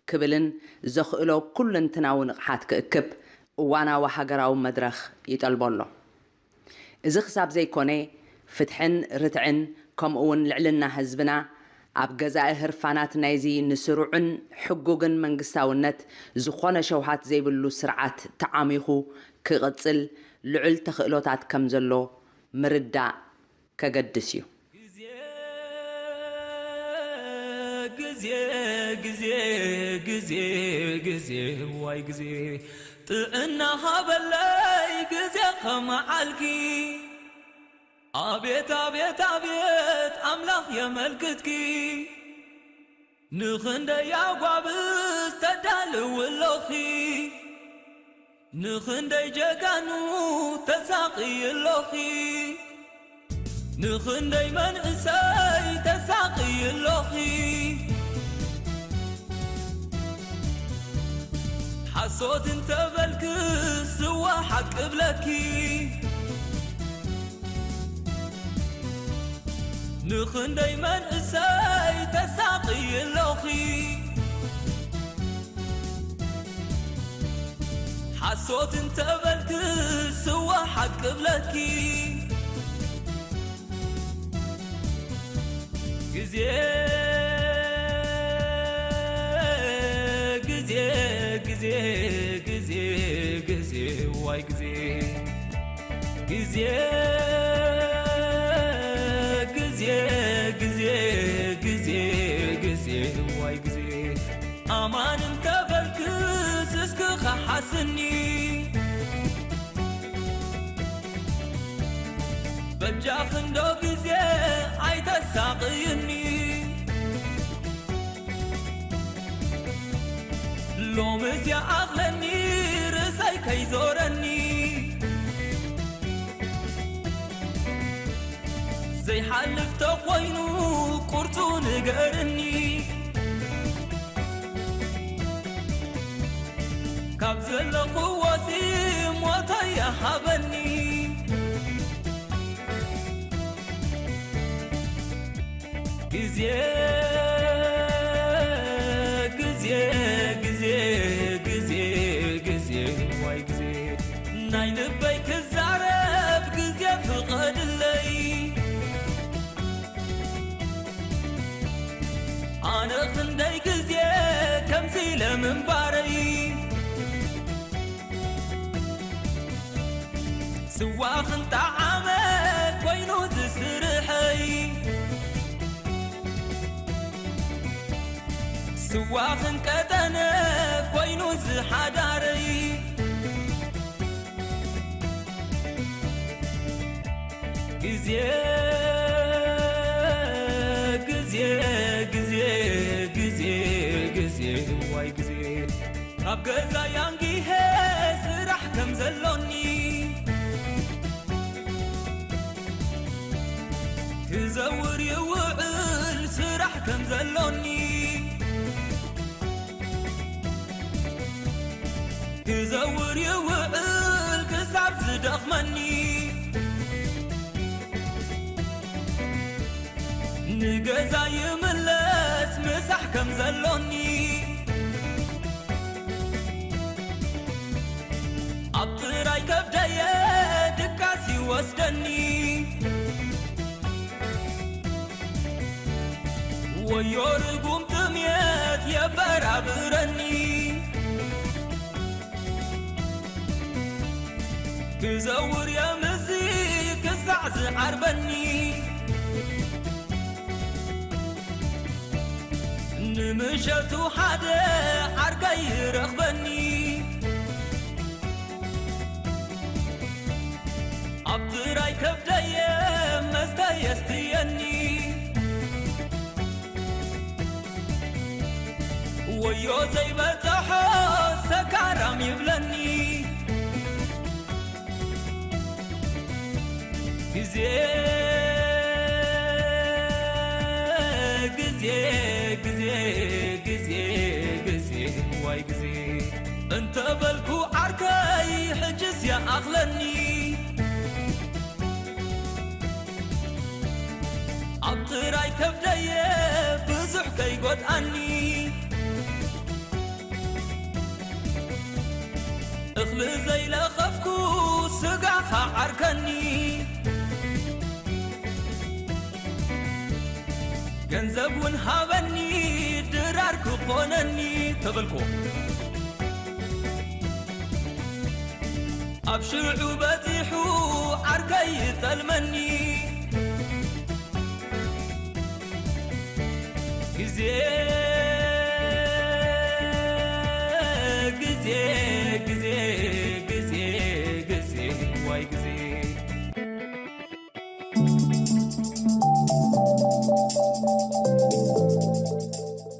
ክብልን ዘኽእሎ ኩልንትናዊ ንቕሓት ክእክብ እዋናዊ ሃገራዊ መድረኽ ይጠልበሎ። እዚ ክሳብ ዘይኮነ ፍትሕን ርትዕን ከምኡውን ልዕልና ህዝብና ኣብ ገዛኢ ህርፋናት ናይዚ ንስሩዕን ሕጉግን መንግስታውነት ዝኾነ ሸውሃት ዘይብሉ ስርዓት ተዓሚኹ ክቕጽል ልዑል ተኽእሎታት ከም ዘሎ ምርዳእ ከገድስ እዩ። غزي واي غزي طعنا هبلاي غزي خمعلكي أبيت أملاخ يا ملكتكي نخند يا غابس تدالو اللوخي نخند جاكانو تساقي اللوخي نخند من إساي تساقي اللوخي حصوت انت بالكس سوا حق قبلكي نخن دايما إساي تساقي اللوخي حصوت انت بالكس سوا حق قبلكي غزي واي غزي واي غزي أمان انت بالكس اسك خحسني بجاخ اندو غزي عيت الساقيني لومس يا أغلني رساي كيزورني زي حلف تقوينو قرطو نقرني كابزل قواسي موتا يحبني غزي واي غزي ناي لبيك الزعرب غزي فقد اللي أنا خندي غزي كمثيل من باري سوا خنت عامك وينو زسرحي سوا خنكتنك وينو زحداري غزي واي غزي أب غزا يانجي سرح كم زلوني تزور يوعل سرح كم زلوني تزور يوعل كسعب زدخمني نغزا يملس مسح كم زلوني أبطراي كبدايا دكاسي وسدني ويورقوم تميت يا برابرني تزور يا مزيك السعز عربني نمشتو حدا عرقي رغبني أبطراي كبدايا مستيستيني ويو زي بتحو سكارم يبلني غزي واي غزي انت بلكو عركاي حجز يا أغلني أبطراي كبدايا بزح كي قد أني اخلي زي لخفكو سقعها عركني ገንዘብ ወንሃበኒ ድራርኩ ኾነኒ ተበልኮ አብሽዑ በቲሑ ዓርከይ ጠልመኒ ጊዜ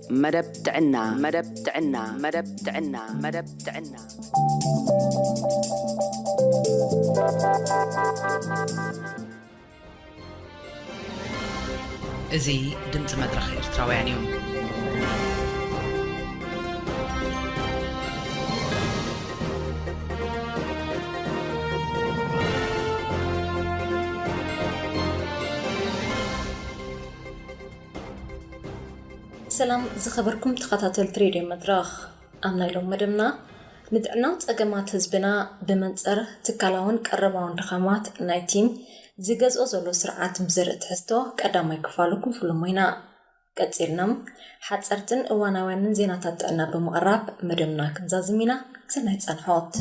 مدب تعنا مدب تعنا مدب تعنا مدب تعنا إزي دمت مدرخ إرتراويان يوم سلام زخبركم تخطاتل تريدي مدرخ أمنا لهم مدمنا ندعناوت أقامات هزبنا بمنصر تكالاون قرباون دخامات نايتيم زيغاز أوزولو سرعات مزرت حستو قدام يكفالوكم فلومينا قتيرنام حتصرتن اواناوانن زيناتات تعنا بمقرب مدمنا كنزازمينا سنايت صنحوت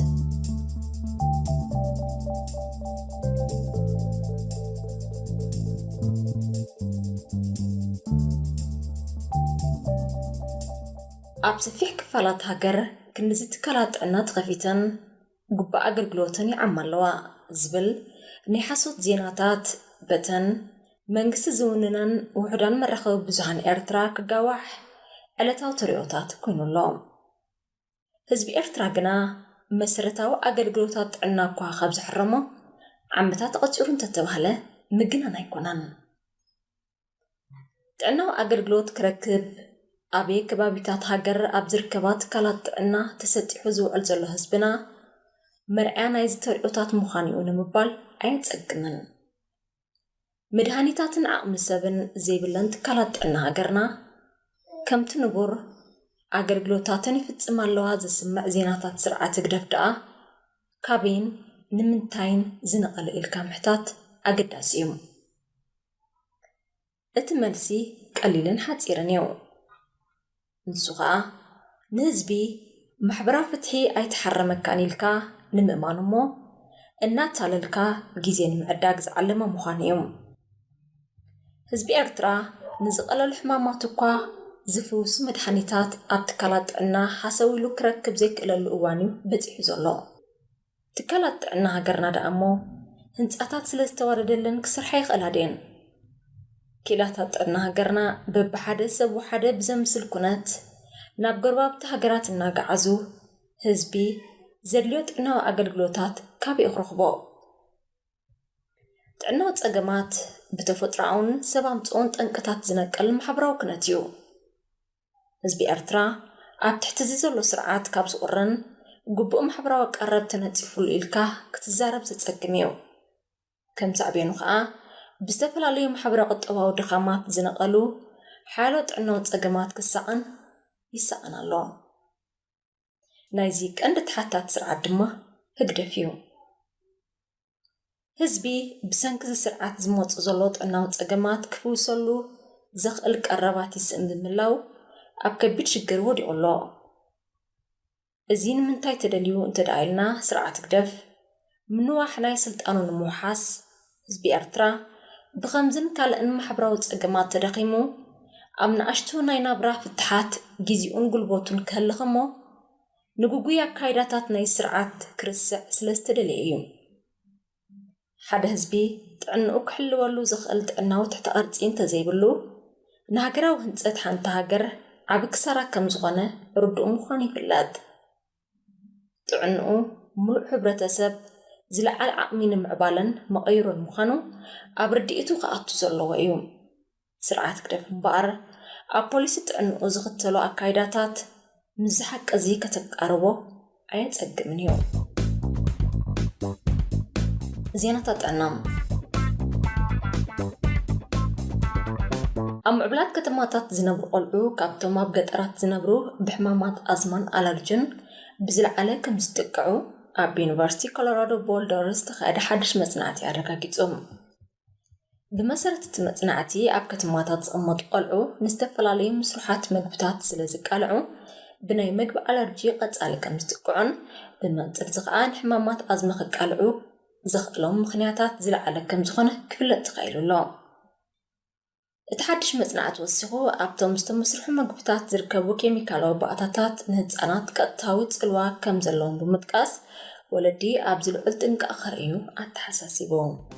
ኣብ ሰፊሕ ክፋላት ሃገር ክንዚ ትካላት ጥዕና ተኸፊተን ጉባእ ኣገልግሎትን ይዓማለዋ ዝብል ናይ ሓሶት ዜናታት በተን መንግስቲ ዝውንነን ውሕዳን መራኸቢ ብዙሃን ኤርትራ ክጋዋሕ ዕለታዊ ትርኢታት ኮይኑሎም ህዝቢ ኤርትራ ግና መሰረታዊ ኣገልግሎታት ጥዕና እኳ ካብ ዝሕረሞ ዓመታት ተቐፂሩ እንተተባህለ ምግናን ኣይኮናን ጥዕናዊ ኣገልግሎት ክረክብ أبي كبابيتات هاجر أبزركبات كلات عنا تستيح زوال زلوا هزبنا مرعانا يزتر أوتات مخاني ونمبال عين تسجنن مدهانيتات عقم السبن زي بلند كلات عنا هاجرنا كم تنبور أجر جلوتاتني في تسمالوها زي سمع زيناتات سرعة تقدفتا كابين نمنتين زنقل الكامحتات أجد أسيوم اتمنسي قليلا حاتيرنيو نسوغا نزبي محبرا فتحي اي تحرمك كانيلكا نمئمانمو النات تاللكا جيزين معداق زعلما مخانيوم هزبي ارترا نزقل الحماماتوكا زفوس مدحانيتات ابتكالات عنا حاسويلو كركب زيك الالوانيو بزيحو زولو تكالات عنا هاقرنا دامو هنساتات سلستواردلن كسر حيخ الادين كيلاتات عنا هاقرنا ببحادة سبو حادة بزمسل كونات ناب قرباب تهاقرات الناقعزو هزبي زرليوت عناو أقلقلوتات كابي اخرخبو تعناو تأقامات بتفترعون سبامتون تنكتات زنك المحبراو كناتيو هزبي أرترا عاب تحتزيزو سرعات كابس قرن قبو محبراو قرب تناتيفو الإلكا كتزارب ستسكميو كم تعبينو خاا بستفلاليو محبرا قطواو دخامات زنقلو حالو تعناو تأقامات كساقن يساقن الله نايزيك عند تحتات سرعات دمه هقدفيو هزبي بسنكز سرعات زموت زلوت عناو تأقامات كفوصلو زخل كقربات يسئن بملاو أبكبيت شقر ودي الله ازين من تاي تدليو انت دايلنا سرعات قدف منواح ناي سلطانو نموحاس هزبي أرترا بخمزن كالأن محبراو تأقامات تدقيمو أمنا أشتو ناينا براه فتحات جيزيون قلبوتون كهلخمو نقوقيا كايداتات ناي سرعات كرسع سلستدليو حدا هزبي تعنقو كحلوالو زخل تعناو تحت أرضين تزيبلو نهاقراو هنسات حان تهاقر عبك سارا كمزغانة ردو مخاني فلاد تعنقو ملو حبرة سب زلعال عقمين معبالن مغيرو المخانو أبردئتو قاعدتو زلو ايوم سرعات كدف مبار أبوليس تعنقو زغتلو أكايداتات مزحك أزي كتقاربو عين تسقق من يوم زيناتات عنام أم عبلات كتماتات زنبرو قلعو كابتو ما بقطرات زنبرو بحمامات أزمان ألرجن بزلعالة كمستقعو أب يونيفرسيتي كولورادو بولدرز تخيد حدش مصنعتي أركاكيتهم بمسرة تمصنعتي أب كتماتات زقمط قلعو نستفلالي مسروحات مقبتات سلازق قلعو بناي مقب ألرجي قطعالة كمستقعون بمنطق زقان حمامات أزمخ قلعو زخلهم مخنياتات زلعالة كمزخونه كفلت تخيلو لهم اتحدش مصنعت وسخو أبتم مستمسرحو مقبتات زركبو كيميكالو بأتاتات نهزانات كأتاوي تسقلوا كم زلون بمتقاس ولدي أبزلو قلتنك أخر إيو أتحساسيبون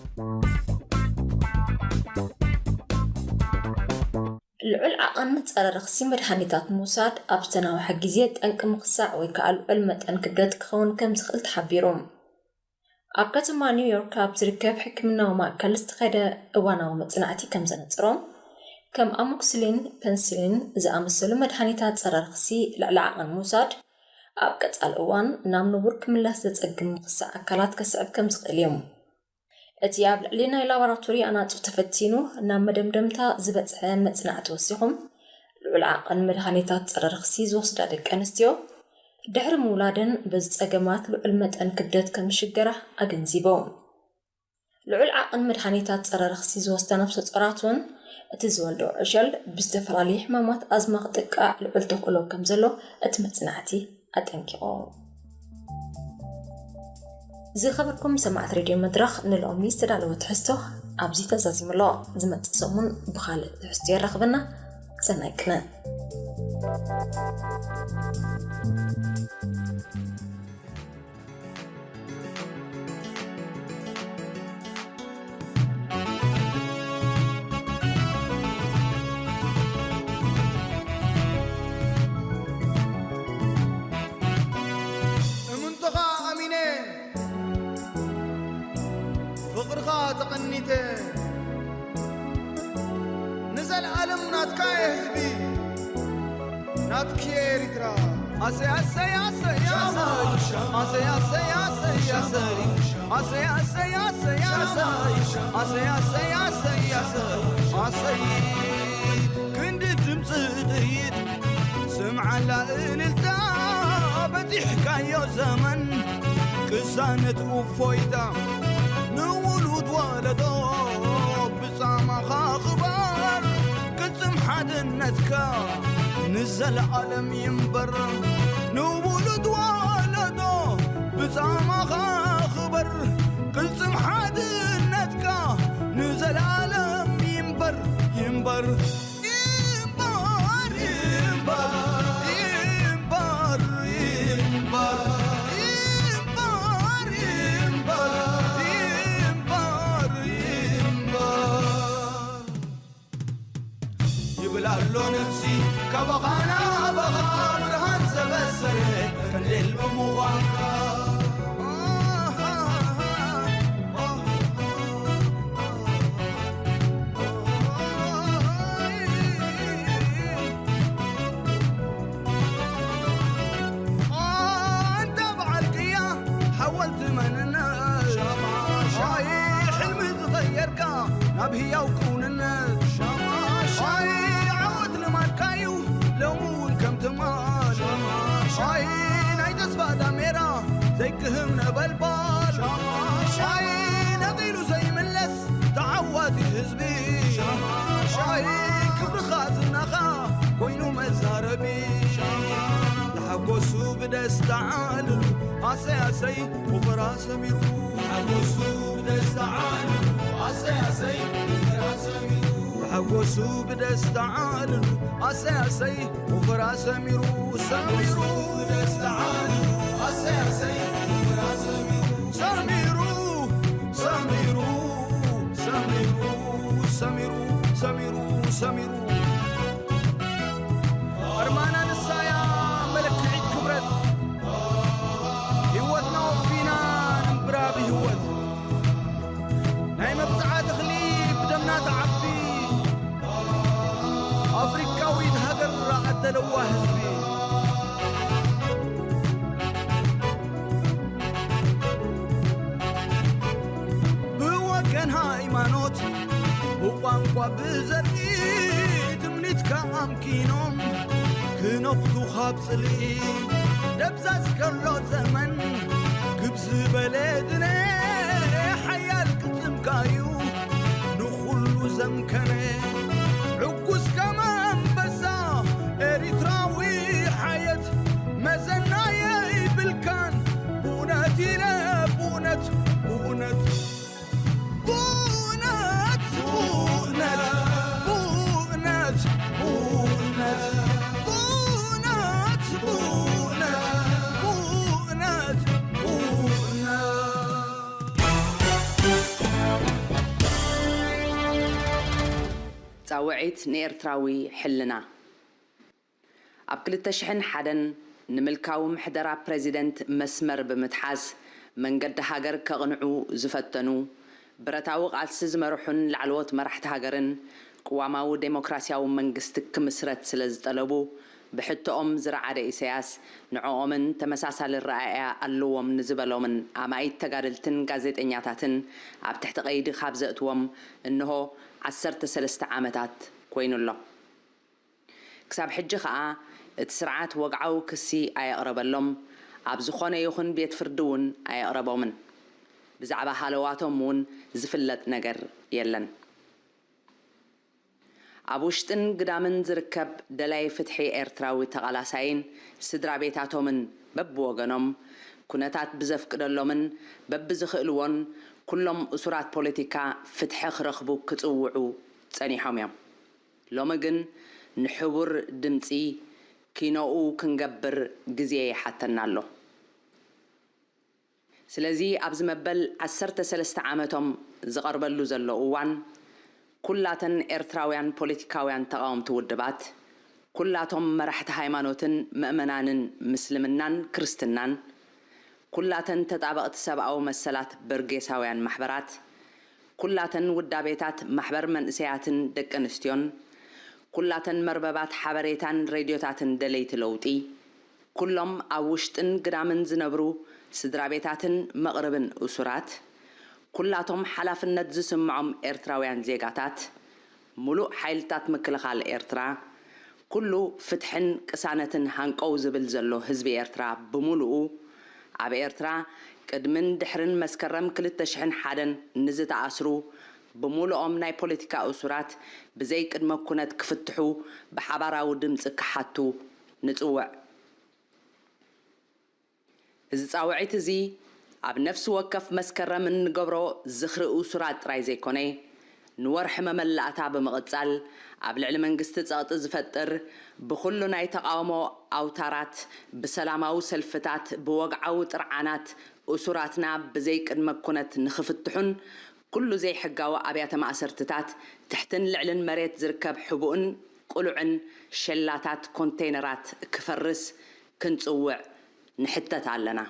ልዑል ዓቐን ፀረ ርክሲ መድሓኒታት ምውሳድ ኣብ ዝተናውሐ ግዜ ጠንቂ ምኽሳዕ ወይ ከዓ ልዑል መጠን ክብደት ክኸውን ከም ዝኽእል ተሓቢሮም ኣብ ከተማ ኒውዮርክ ኣብ ዝርከብ ሕክምናዊ ማእከል ዝተኸደ እዋናዊ መፅናዕቲ ከም ዘነፅሮም ከም ኣሞክሲሊን ፔንሲሊን ዝኣመሰሉ መድሓኒታት ፀረ ርክሲ ልዕሊ ዓቐን ምውሳድ ኣብ ቀፃሊ እዋን ናብ ንቡር ክምላስ ዘፀግም ምኽሳዕ ኣካላት ከስዕብ ከም ዝኽእል እዮም እቲ ኣብ ልዕሊ ናይ ላቦራቶሪ ኣናፁ ተፈቲኑ ናብ መደምደምታ ዝበፅሐ መፅናዕቲ ወሲኹም ልዑል ዓቐን መድሓኒታት ፀረ ርክሲ ዝወስዳ ደቂ ኣንስትዮ ድሕሪ ምውላደን በዚ ፀገማት ልዑል መጠን ክብደት ከም ዝሽገራ ኣገንዚቦም ልዑል ዓቐን መድሓኒታት ፀረ ርክሲ ዝወስዳ ነፍሰ ፆራት እውን እቲ ዝወልደኦ ዕሸል ብዝተፈላለዩ ሕማማት ኣዝማ ክጥቃዕ ልዑል ተኽእሎ ከም ዘሎ እቲ መፅናዕቲ ኣጠንቂቑ ዝኸበርኩም ሰማዕት ሬድዮ መድረኽ ንሎሚ ዝተዳለወ ትሕዝቶ ኣብዚ ተዛዚሙሎ ዝመፅእ ሰሙን ብኻልእ ትሕዝቶ ይረኽበና ሰናይ ቅነ نزل عالم ناتكا يهزبي ناتكي إريترا أسي أسي أسي أسي أسي أسي أسي أسي أسي كنت تمسديد سمع لائن التابة حكاية زمن كسانة وفويدا نولود ولدو بسامة خاخبار كتم حدنتك نزل عالم ينبر نولود ولدو بسامة خاخبر كتم حدنتك نزل عالم ينبر ينبر ينبر ينبر ينبر ينبر يبلالو نفسي كبغانا بغا برهان سبسري كان للأموانكا انت بعالقيا حولت مننا شاي حلمي تغيركا نبهي وكون الناس شاين هيدا سفادا ميرا زي كهم نبلبال شاين أغيلو زي ملس تعود يهزبي شاين كبر خازن أخا كوينو مزاربي تحبوسو بدس تعالو عسي عسي وفراس ميرو تحبوسو بدس تعالو عسي عسي وفراس ميرو حقوسو بدس تعالو عسى عسى وفراس ميرو سميرو بدس تعالو عسى عسى وفراس ميرو سميرو سميرو سميرو سميرو سميرو سميرو أرمانا نسايا ملك عيد كبرت هوتنا وفينا نبرا بهوت نايمة بتاعة تغليب بدمنا تعبي أفريقاوي تهجر راعد لوا هزبي بوا كان هايمانوت بوانقوا بزرقي تمنيت كامكينوم كنفتو خابصلي دبزاز كرلو زمن كبز بلدنا حيال كتم كايو نخلو زمكنه عقوس كمان بسا إريتراوي حياة مزنايا بالكان بوناتي لا بونت بونت بونت بونت بونت بونت بونت بونت بونت ፃውዒት ንኤርትራዊ ሕልና ኣብ 2001 ንምልካዊ ምሕደራ ፕሬዚደንት መስመር ብምትሓዝ መንገዲ ሃገር ከቕንዑ ዝፈተኑ ብረታዊ ቃልሲ ዝመርሑን ላዕለዎት መራሕቲ ሃገርን ቅዋማዊ ዴሞክራሲያዊ መንግስቲ ክምስረት ስለ ዝጠለቡ ብሕቶኦም ዝረዓደ ኢሳያስ ንዕኦምን ተመሳሳሊ ረኣያ ኣለዎም ንዝበሎምን ኣማይት ተጋድልትን ጋዜጠኛታትን ኣብ ትሕቲ ቀይዲ ካብ ዘእትዎም እንሆ 13 ዓመታት ኮይኑሎ ክሳብ ሕጂ ከዓ እቲ ስርዓት ወግዓዊ ክሲ ኣየቕረበሎም ኣብ ዝኾነ ይኹን ቤት ፍርዲ እውን ኣየቕረቦምን ብዛዕባ ሃለዋቶም እውን ዝፍለጥ ነገር የለን ኣብ ውሽጥን ግዳምን ዝርከብ ደላይ ፍትሒ ኤርትራዊ ተቓላሳይን ስድራ ቤታቶምን በብወገኖም ኩነታት ብዘፍቅደሎምን በብዝኽእልዎን ኩሎም እሱራት ፖለቲካ ፍትሒ ክረኽቡ ክጽውዑ ጸኒሖም እዮም ሎሚ ግን ንሕቡር ድምፂ ኪኖኡ ክንገብር ግዜ ይሓተና ኣሎ ስለዚ ኣብዚ መበል 13 ዓመቶም ዝቐርበሉ ዘሎ እዋን ኩላተን ኤርትራውያን ፖለቲካውያን ተቃወምቲ ውድባት ኩላቶም መራሕቲ ሃይማኖትን ምእመናንን ምስልምናን ክርስትናን ኩላተን ተጣበቕቲ ሰብኣዊ መሰላት በርጌሳውያን ማሕበራት ኩላተን ውዳቤታት ማሕበር መንእሰያትን ደቂ ኣንስትዮን ኩላተን መርበባት ሓበሬታን ሬድዮታትን ደለይቲ ለውጢ ኩሎም ኣብ ውሽጥን ግዳምን ዝነብሩ ስድራ ቤታትን መቕረብን እሱራት ኩላቶም ሓላፍነት ዝስምዖም ኤርትራውያን ዜጋታት ሙሉእ ሓይልታት ምክልኻል ኤርትራ ኩሉ ፍትሕን ቅሳነትን ሃንቀው ዝብል ዘሎ ህዝቢ ኤርትራ ብሙሉኡ ኣብ ኤርትራ ቅድምን ድሕርን መስከረም 2001 ንዝተኣስሩ ብሙሉኦም ናይ ፖለቲካ እሱራት ብዘይ ቅድመ ኩነት ክፍትሑ ብሓባራዊ ድምፂ ክሓቱ ንጽውዕ እዚ ፃውዒት እዚ ኣብ ነፍሲ ወከፍ መስከረም እንገብሮ ዝኽሪ እሱራት ጥራይ ዘይኮነ ንወርሒ መመላእታ ብምቕጻል ኣብ ልዕሊ መንግስቲ ጸቕጢ ዝፈጥር ብኩሉ ናይ ተቃውሞ ኣውታራት ብሰላማዊ ሰልፍታት ብወግዓዊ ጥርዓናት እሱራትና ብዘይ ቅድመ ኩነት ንኽፍትሑን ኩሉ ዘይ ሕጋዊ ኣብያተ ማእሰርትታት ትሕትን ልዕልን መሬት ዝርከብ ሕቡእን ቁልዕን ሸላታት ኮንቴይነራት ክፈርስ ክንጽውዕ ንሕተት ኣለና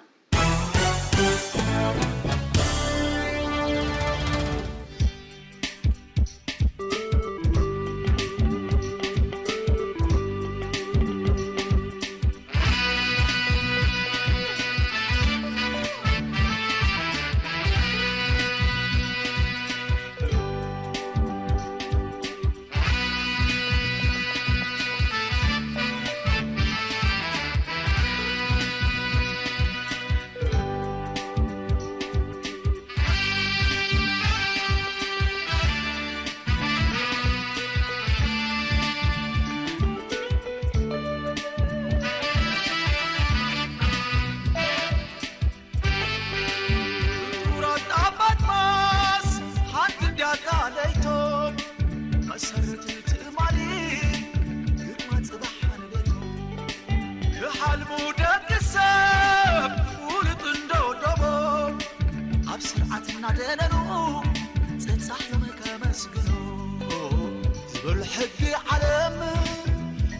بالحق علم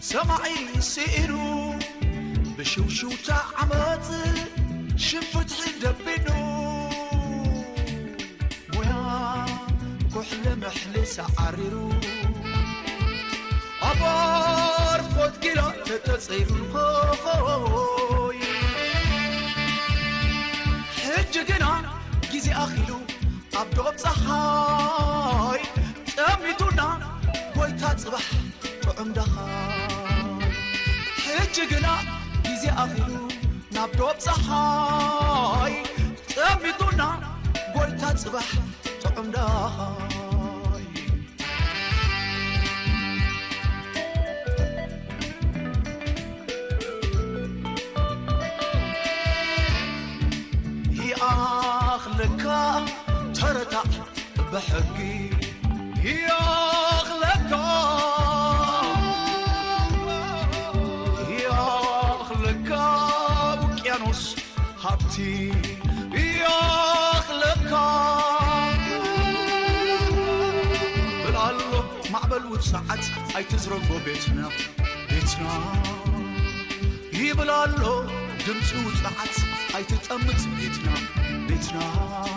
سمعي سئرو بشوشوتا عمات شفت حدبنو ويا كحل محل سعررو أبار فوت كلا تتصير حجقنا جيزي أخيلو أبدو بصحاي تأميتونا ويتا صبح طعم دخاي حجقنا جيزي أخيلو نبدو بصحاي تأميتونا ويتا صبح طعم دخاي أخلكا ترتع بحقي يا أخلكا يا أخلكا وكيانوس حبتي يا أخلكا بالعلو معبل ساعات أي تزرقو بيتنا بيتنا يبلالو دمسو ساعات أي تتأمت بيتنا بيتنا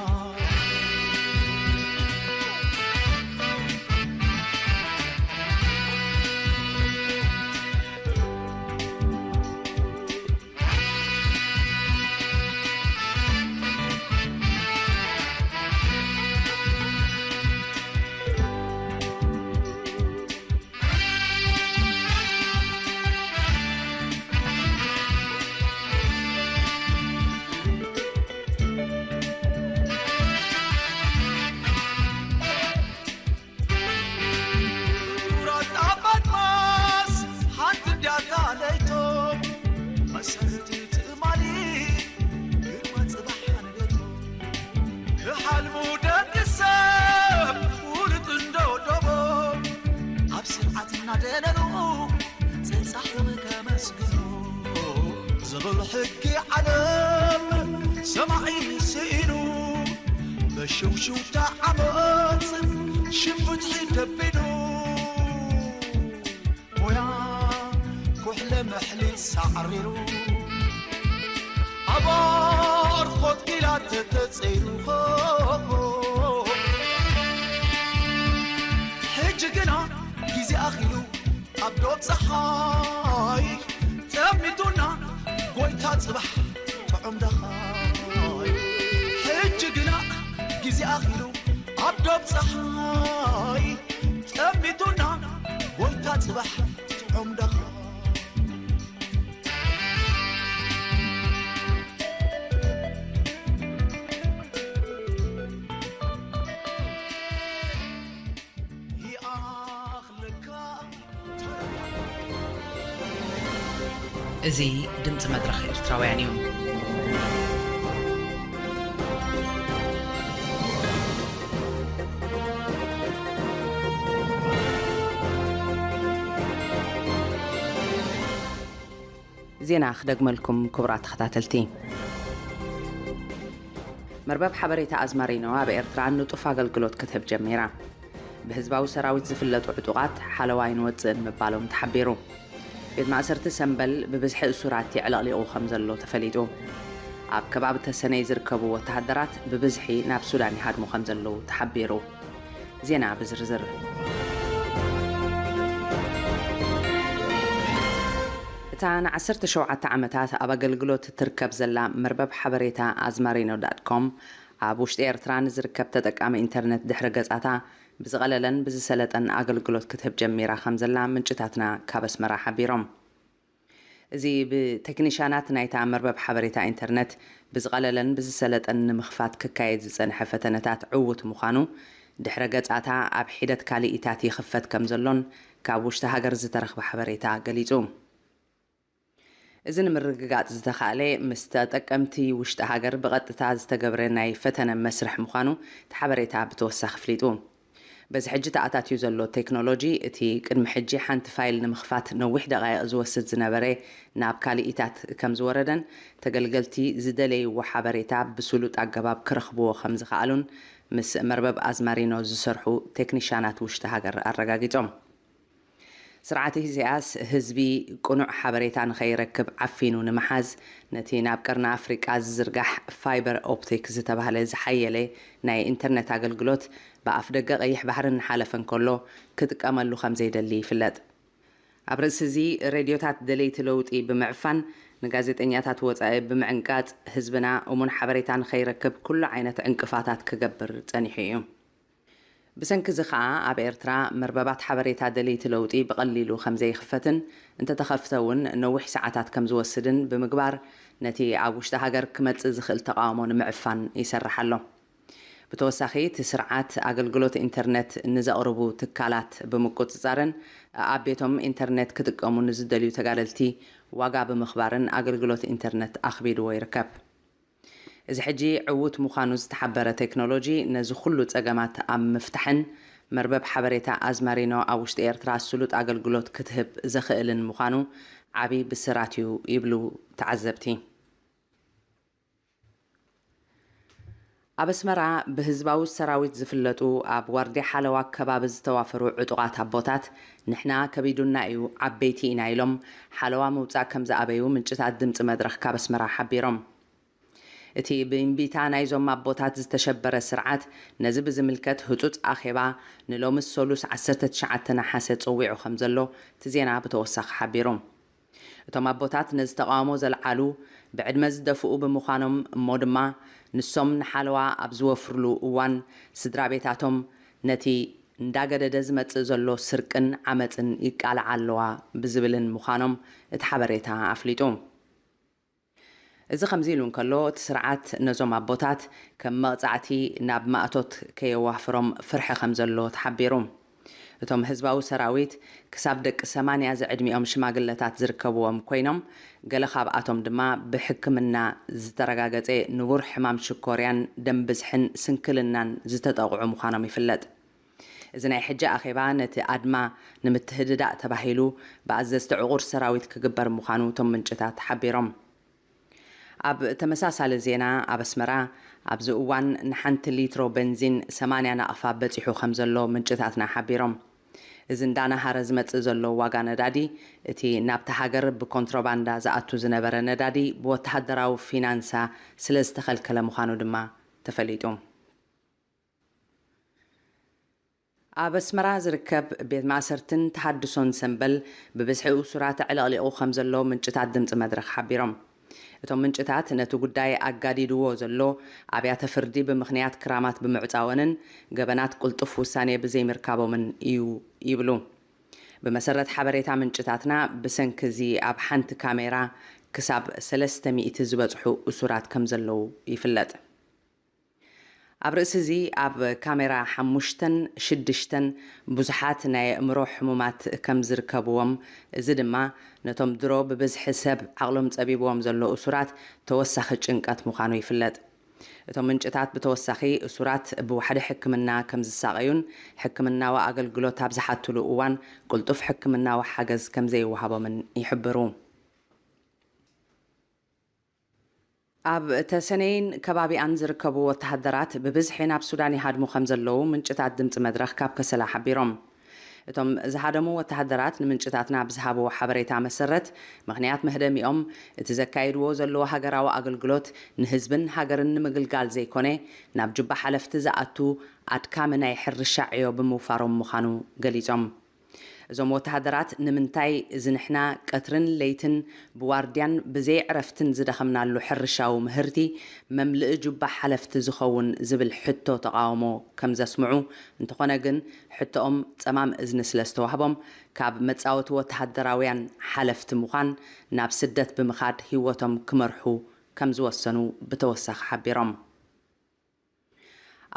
حكي علم سمعي سئنو بشوشو تعمت شفت حدبنو ويا كحل محلي سعريرو أبار خد كلا تتسينو حجقنا جيزي أخيلو أبدوت صحاي تميتونا قويتا صبح طعم دخاي حجقنا جيزي أخيلو أبدوت صحاي تميتونا قويتا صبح طعم دخاي እዙይ ድምፂ መድረኽ ኤርትራውያን እዩ። ዜና ክደግመልኩም ክቡራት ተኸታተልቲ። መርበብ ሓበሬታ ኣዝማሪኖ ኣብ ኤርትራ ንጡፍ ኣገልግሎት ክትህብ ጀሚራ። ብህዝባዊ ሰራዊት ዝፍለጡ ዕጡቓት ሓለዋይን ወፅእን ምባሎም ተሓቢሩ። ቤት ማእሰርቲ ሰንበል ብብዝሒ እሱራት ይዕለቕሊቑ ከም ዘሎ ተፈሊጡ። ኣብ ከባቢ ተሰነይ ዝርከቡ ወተሃደራት ብብዝሒ ናብ ሱዳን ይሃድሙ ከም ዘለው ተሓቢሩ። ዜና ብዝርዝር እታ ን17 ዓመታት ኣብ ኣገልግሎት ትርከብ ዘላ መርበብ ሓበሬታ ኣዝማሪኖ.com ኣብ ውሽጢ ኤርትራ ንዝርከብ ተጠቃሚ ኢንተርኔት ድሕረ ገጻታ ብዝቐለለን ብዝሰለጠን ኣገልግሎት ክትህብ ጀሚራ ከም ዘላ ምንጭታትና ካብ ኣስመራ ሓቢሮም። እዚ ብቴክኒሻናት ናይታ መርበብ ሓበሬታ ኢንተርኔት ብዝቐለለን ብዝሰለጠን ንምኽፋት ክካየድ ዝጸንሐ ፈተነታት ዕውት ምዃኑ ድሕረ ገጻታ ኣብ ሒደት ካሊኢታት ይኽፈት ከም ዘሎን ካብ ውሽጢ ሃገር ዝተረኽበ ሓበሬታ ገሊጹ። እዚ ንምርግጋጽ ዝተኻእለ ምስ ተጠቀምቲ ውሽጢ ሃገር ብቐጥታ ዝተገብረ ናይ ፈተነ መስርሕ ምዃኑ ሓበሬታ ብተወሳኺ ኣፍሊጡ። በዚ ሕጂ ተኣታትዩ ዘሎ ቴክኖሎጂ እቲ ቅድሚ ሕጂ ሓንቲ ፋይል ንምኽፋት ነዊሕ ደቓይቕ ዝወስድ ዝነበረ ናብ ካሊኢታት ከም ዝወረደን ተገልገልቲ ዝደለይዎ ሓበሬታ ብስሉጥ ኣገባብ ክረኽብዎ ከም ዝኽኣሉን ምስ መርበብ ኣዝማሪኖ ዝሰርሑ ቴክኒሻናት ውሽጢ ሃገር ኣረጋጊጾም። ስርዓት ኢሳያስ ህዝቢ ቁኑዕ ሓበሬታ ንኸይረክብ ዓፊኑ ንምሓዝ ነቲ ናብ ቀርና ኣፍሪቃ ዝዝርጋሕ ፋይበር ኦፕቲክ ዝተባህለ ዝሓየለ ናይ ኢንተርኔት ኣገልግሎት ብኣፍ ደገ ቀይሕ ባሕርን ሓለፈን ከሎ ክጥቀመሉ ከም ዘይደሊ ይፍለጥ። ኣብ ርእሲ እዚ ሬድዮታት ደለይቲ ለውጢ ብምዕፋን ንጋዜጠኛታት ወፃኢ ብምዕንቃጽ ህዝብና እሙን ሓበሬታ ንኸይረክብ ኩሉ ዓይነት ዕንቅፋታት ክገብር ጸኒሑ እዩ። ብሰንኪ እዚ ከዓ ኣብ ኤርትራ መርበባት ሓበሬታ ደለይቲ ለውጢ ብቐሊሉ ከም ዘይኽፈትን እንተተኸፍተ እውን ነዊሕ ሰዓታት ከም ዝወስድን ብምግባር ነቲ ኣብ ውሽጢ ሃገር ክመጽእ ዝኽእል ተቃውሞ ንምዕፋን ይሰርሕ ኣሎ። ብተወሳኺ እቲ ስርዓት ኣገልግሎት ኢንተርኔት ንዘቕርቡ ትካላት ብምቁፅጻርን ኣብ ቤቶም ኢንተርኔት ክጥቀሙ ንዝደልዩ ተጋደልቲ ዋጋ ብምኽባርን ኣገልግሎት ኢንተርኔት ኣኽቢድዎ ይርከብ። እዚ ሕጂ ዕውት ምዃኑ ዝተሓበረ ቴክኖሎጂ ነዚ ኩሉ ጸገማት ኣብ ምፍታሕን መርበብ ሓበሬታ ኣዝማሪኖ ኣብ ውሽጢ ኤርትራ ስሉጥ ኣገልግሎት ክትህብ ዘኽእልን ምዃኑ ዓብዪ ብስራት እዩ ይብሉ ተዓዘብቲ። ኣብ ኣስመራ ብህዝባዊ ሰራዊት ዝፍለጡ ኣብ ዋርዲ ሓለዋ ከባቢ ዝተዋፈሩ ዕጡቓት ኣቦታት ንሕና ከቢዱና እዩ ዓበይቲ ኢና ኢሎም ሓለዋ ምውፃእ ከም ዝኣበዩ ምንጭታት ድምፂ መድረኽ ካብ ኣስመራ ሓቢሮም እቲ ብእምቢታ ናይዞም ኣቦታት ዝተሸበረ ስርዓት ነዚ ብዝምልከት ህፁፅ ኣኼባ ንሎሚ ሰሉስ 19 ናሓሰ ፀዊዑ ከም ዘሎ እቲ ዜና ብተወሳኺ ሓቢሮም እቶም ኣቦታት ነዚ ተቃውሞ ዘልዓሉ ብዕድመ ዝደፍኡ ብምዃኖም እሞ ድማ ንሶም ንሓለዋ ኣብ ዝወፍርሉ እዋን ስድራ ቤታቶም ነቲ እንዳገደደ ዝመፅእ ዘሎ ስርቅን ዓመፅን ይቃልዓ ኣለዋ ብዝብልን ምዃኖም እቲ ሓበሬታ ኣፍሊጡ እዚ ከምዚ ኢሉ እንከሎ እቲ ስርዓት ነዞም ኣቦታት ከም መቕፃዕቲ ናብ ማእቶት ከየዋፍሮም ፍርሒ ከም ዘሎ ተሓቢሩ እቶም ህዝባዊ ሰራዊት ክሳብ ደቂ 80 ዝዕድሚኦም ሽማግለታት ዝርከብዎም ኮይኖም ገለ ካብኣቶም ድማ ብሕክምና ዝተረጋገፀ ንቡር ሕማም ሽኮርያን ደም ብዝሕን ስንክልናን ዝተጠቕዑ ምዃኖም ይፍለጥ እዚ ናይ ሕጂ ኣኼባ ነቲ ኣድማ ንምትህድዳእ ተባሂሉ ብኣዘዝቲ ዕቑር ሰራዊት ክግበር ምዃኑ እቶም ምንጭታት ሓቢሮም ኣብ ተመሳሳሊ ዜና ኣብ ኣስመራ ኣብዚ እዋን ንሓንቲ ሊትሮ ቤንዚን 80 ናቕፋ በፂሑ ከም ዘሎ ምንጭታትና ሓቢሮም እዚ እንዳናሃረ ዝመፅእ ዘሎ ዋጋ ነዳዲ እቲ ናብቲ ሃገር ብኮንትሮባንዳ ዝኣቱ ዝነበረ ነዳዲ ብወተሃደራዊ ፊናንሳ ስለ ዝተኸልከለ ምዃኑ ድማ ተፈሊጡ ኣብ ኣስመራ ዝርከብ ቤት ማእሰርትን ተሃድሶን ሰንበል ብብዝሒ እሱራት ዕለቕሊቑ ከም ዘሎ ምንጭታት ድምፂ መድረኽ ሓቢሮም እቶም ምንጭታት ነቲ ጉዳይ ኣጋዲድዎ ዘሎ ኣብያተ ፍርዲ ብምኽንያት ክራማት ብምዕፃወንን ገበናት ቁልጡፍ ውሳኔ ብዘይምርካቦምን እዩ ይብሉ ብመሰረት ሓበሬታ ምንጭታትና ብሰንኪ እዚ ኣብ ሓንቲ ካሜራ ክሳብ 300 ዝበፅሑ እሱራት ከም ዘለው ይፍለጥ ኣብ ርእሲ እዚ ኣብ ካሜራ 5-6 ብዙሓት ናይ እምሮ ሕሙማት ከም ዝርከብዎም እዚ ድማ ነቶም ድሮ ብብዝሒ ሰብ ዓቕሎም ፀቢብዎም ዘሎ እሱራት ተወሳኺ ጭንቀት ምዃኑ ይፍለጥ እቶም ምንጭታት ብተወሳኺ እሱራት ብዋሕዲ ሕክምና ከም ዝሳቐዩን ሕክምናዊ ኣገልግሎት ኣብ ዝሓትሉ እዋን ቁልጡፍ ሕክምናዊ ሓገዝ ከም ዘይወሃቦምን ይሕብሩ ኣብ ተሰነይን ከባቢኣን ዝርከቡ ወተሃደራት ብብዝሒ ናብ ሱዳን ይሃድሙ ከም ዘለው ምንጭታት ድምፂ መድረኽ ካብ ከሰላ ሓቢሮም እቶም ዝሃደሙ ወተሃደራት ንምንጭታትና ብዝሃብዎ ሓበሬታ መሰረት ምኽንያት መህደሚኦም እቲ ዘካይድዎ ዘለዎ ሃገራዊ ኣገልግሎት ንህዝብን ሃገርን ንምግልጋል ዘይኮነ ናብ ጁባ ሓለፍቲ ዝኣቱ ኣድካሚ ናይ ሕርሻ ዕዮ ብምውፋሮም ምዃኑ ገሊፆም እዞም ወተሃደራት ንምንታይ እዚ ንሕና ቀትርን ለይትን ብዋርድያን ብዘይ ዕረፍትን ዝደኸምናሉ ሕርሻዊ ምህርቲ መምልእ ጁባ ሓለፍቲ ዝኸውን ዝብል ሕቶ ተቃውሞ ከም ዘስምዑ እንተኾነ ግን ሕቶኦም ፀማም እዝኒ ስለ ዝተዋህቦም ካብ መፃወቲ ወተሃደራውያን ሓለፍቲ ምዃን ናብ ስደት ብምኻድ ህይወቶም ክመርሑ ከም ዝወሰኑ ብተወሳኺ ሓቢሮም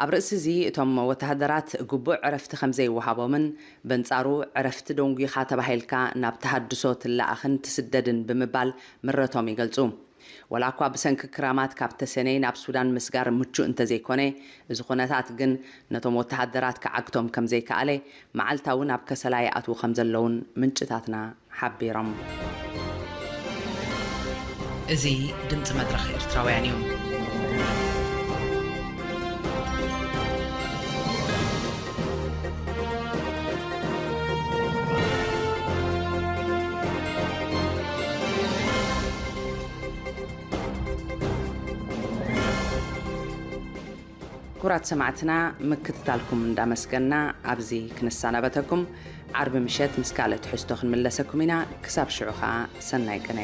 ኣብ ርእሲ እዚ እቶም ወተሃደራት ግቡእ ዕረፍቲ ከም ዘይወሃቦምን በንፃሩ ዕረፍቲ ደንጉኻ ተባሂልካ ናብ ተሃድሶ ትለኣኽን ትስደድን ብምባል ምረቶም ይገልጹ ወላ እኳ ብሰንኪ ክራማት ካብ ተሰነይ ናብ ሱዳን ምስጋር ምቹእ እንተዘይኮነ እዚ ኩነታት ግን ነቶም ወተሃደራት ክዓግቶም ከም ዘይከኣለ መዓልታዊ ናብ ከሰላ ይኣትዉ ከም ዘለውን ምንጭታትና ሓቢሮም እዚ ድምፂ መድረኽ ኤርትራውያን እዩ ኩራት ሰማዕትና ምክትታልኩም እንዳመስገና ኣብዚ ክንሳነበተኩም ዓርቢ ምሸት ምስ ካልኦት ሕዝቶ ክንምለሰኩም ኢና ክሳብ ሽዑ ከዓ ሰናይ ቅነ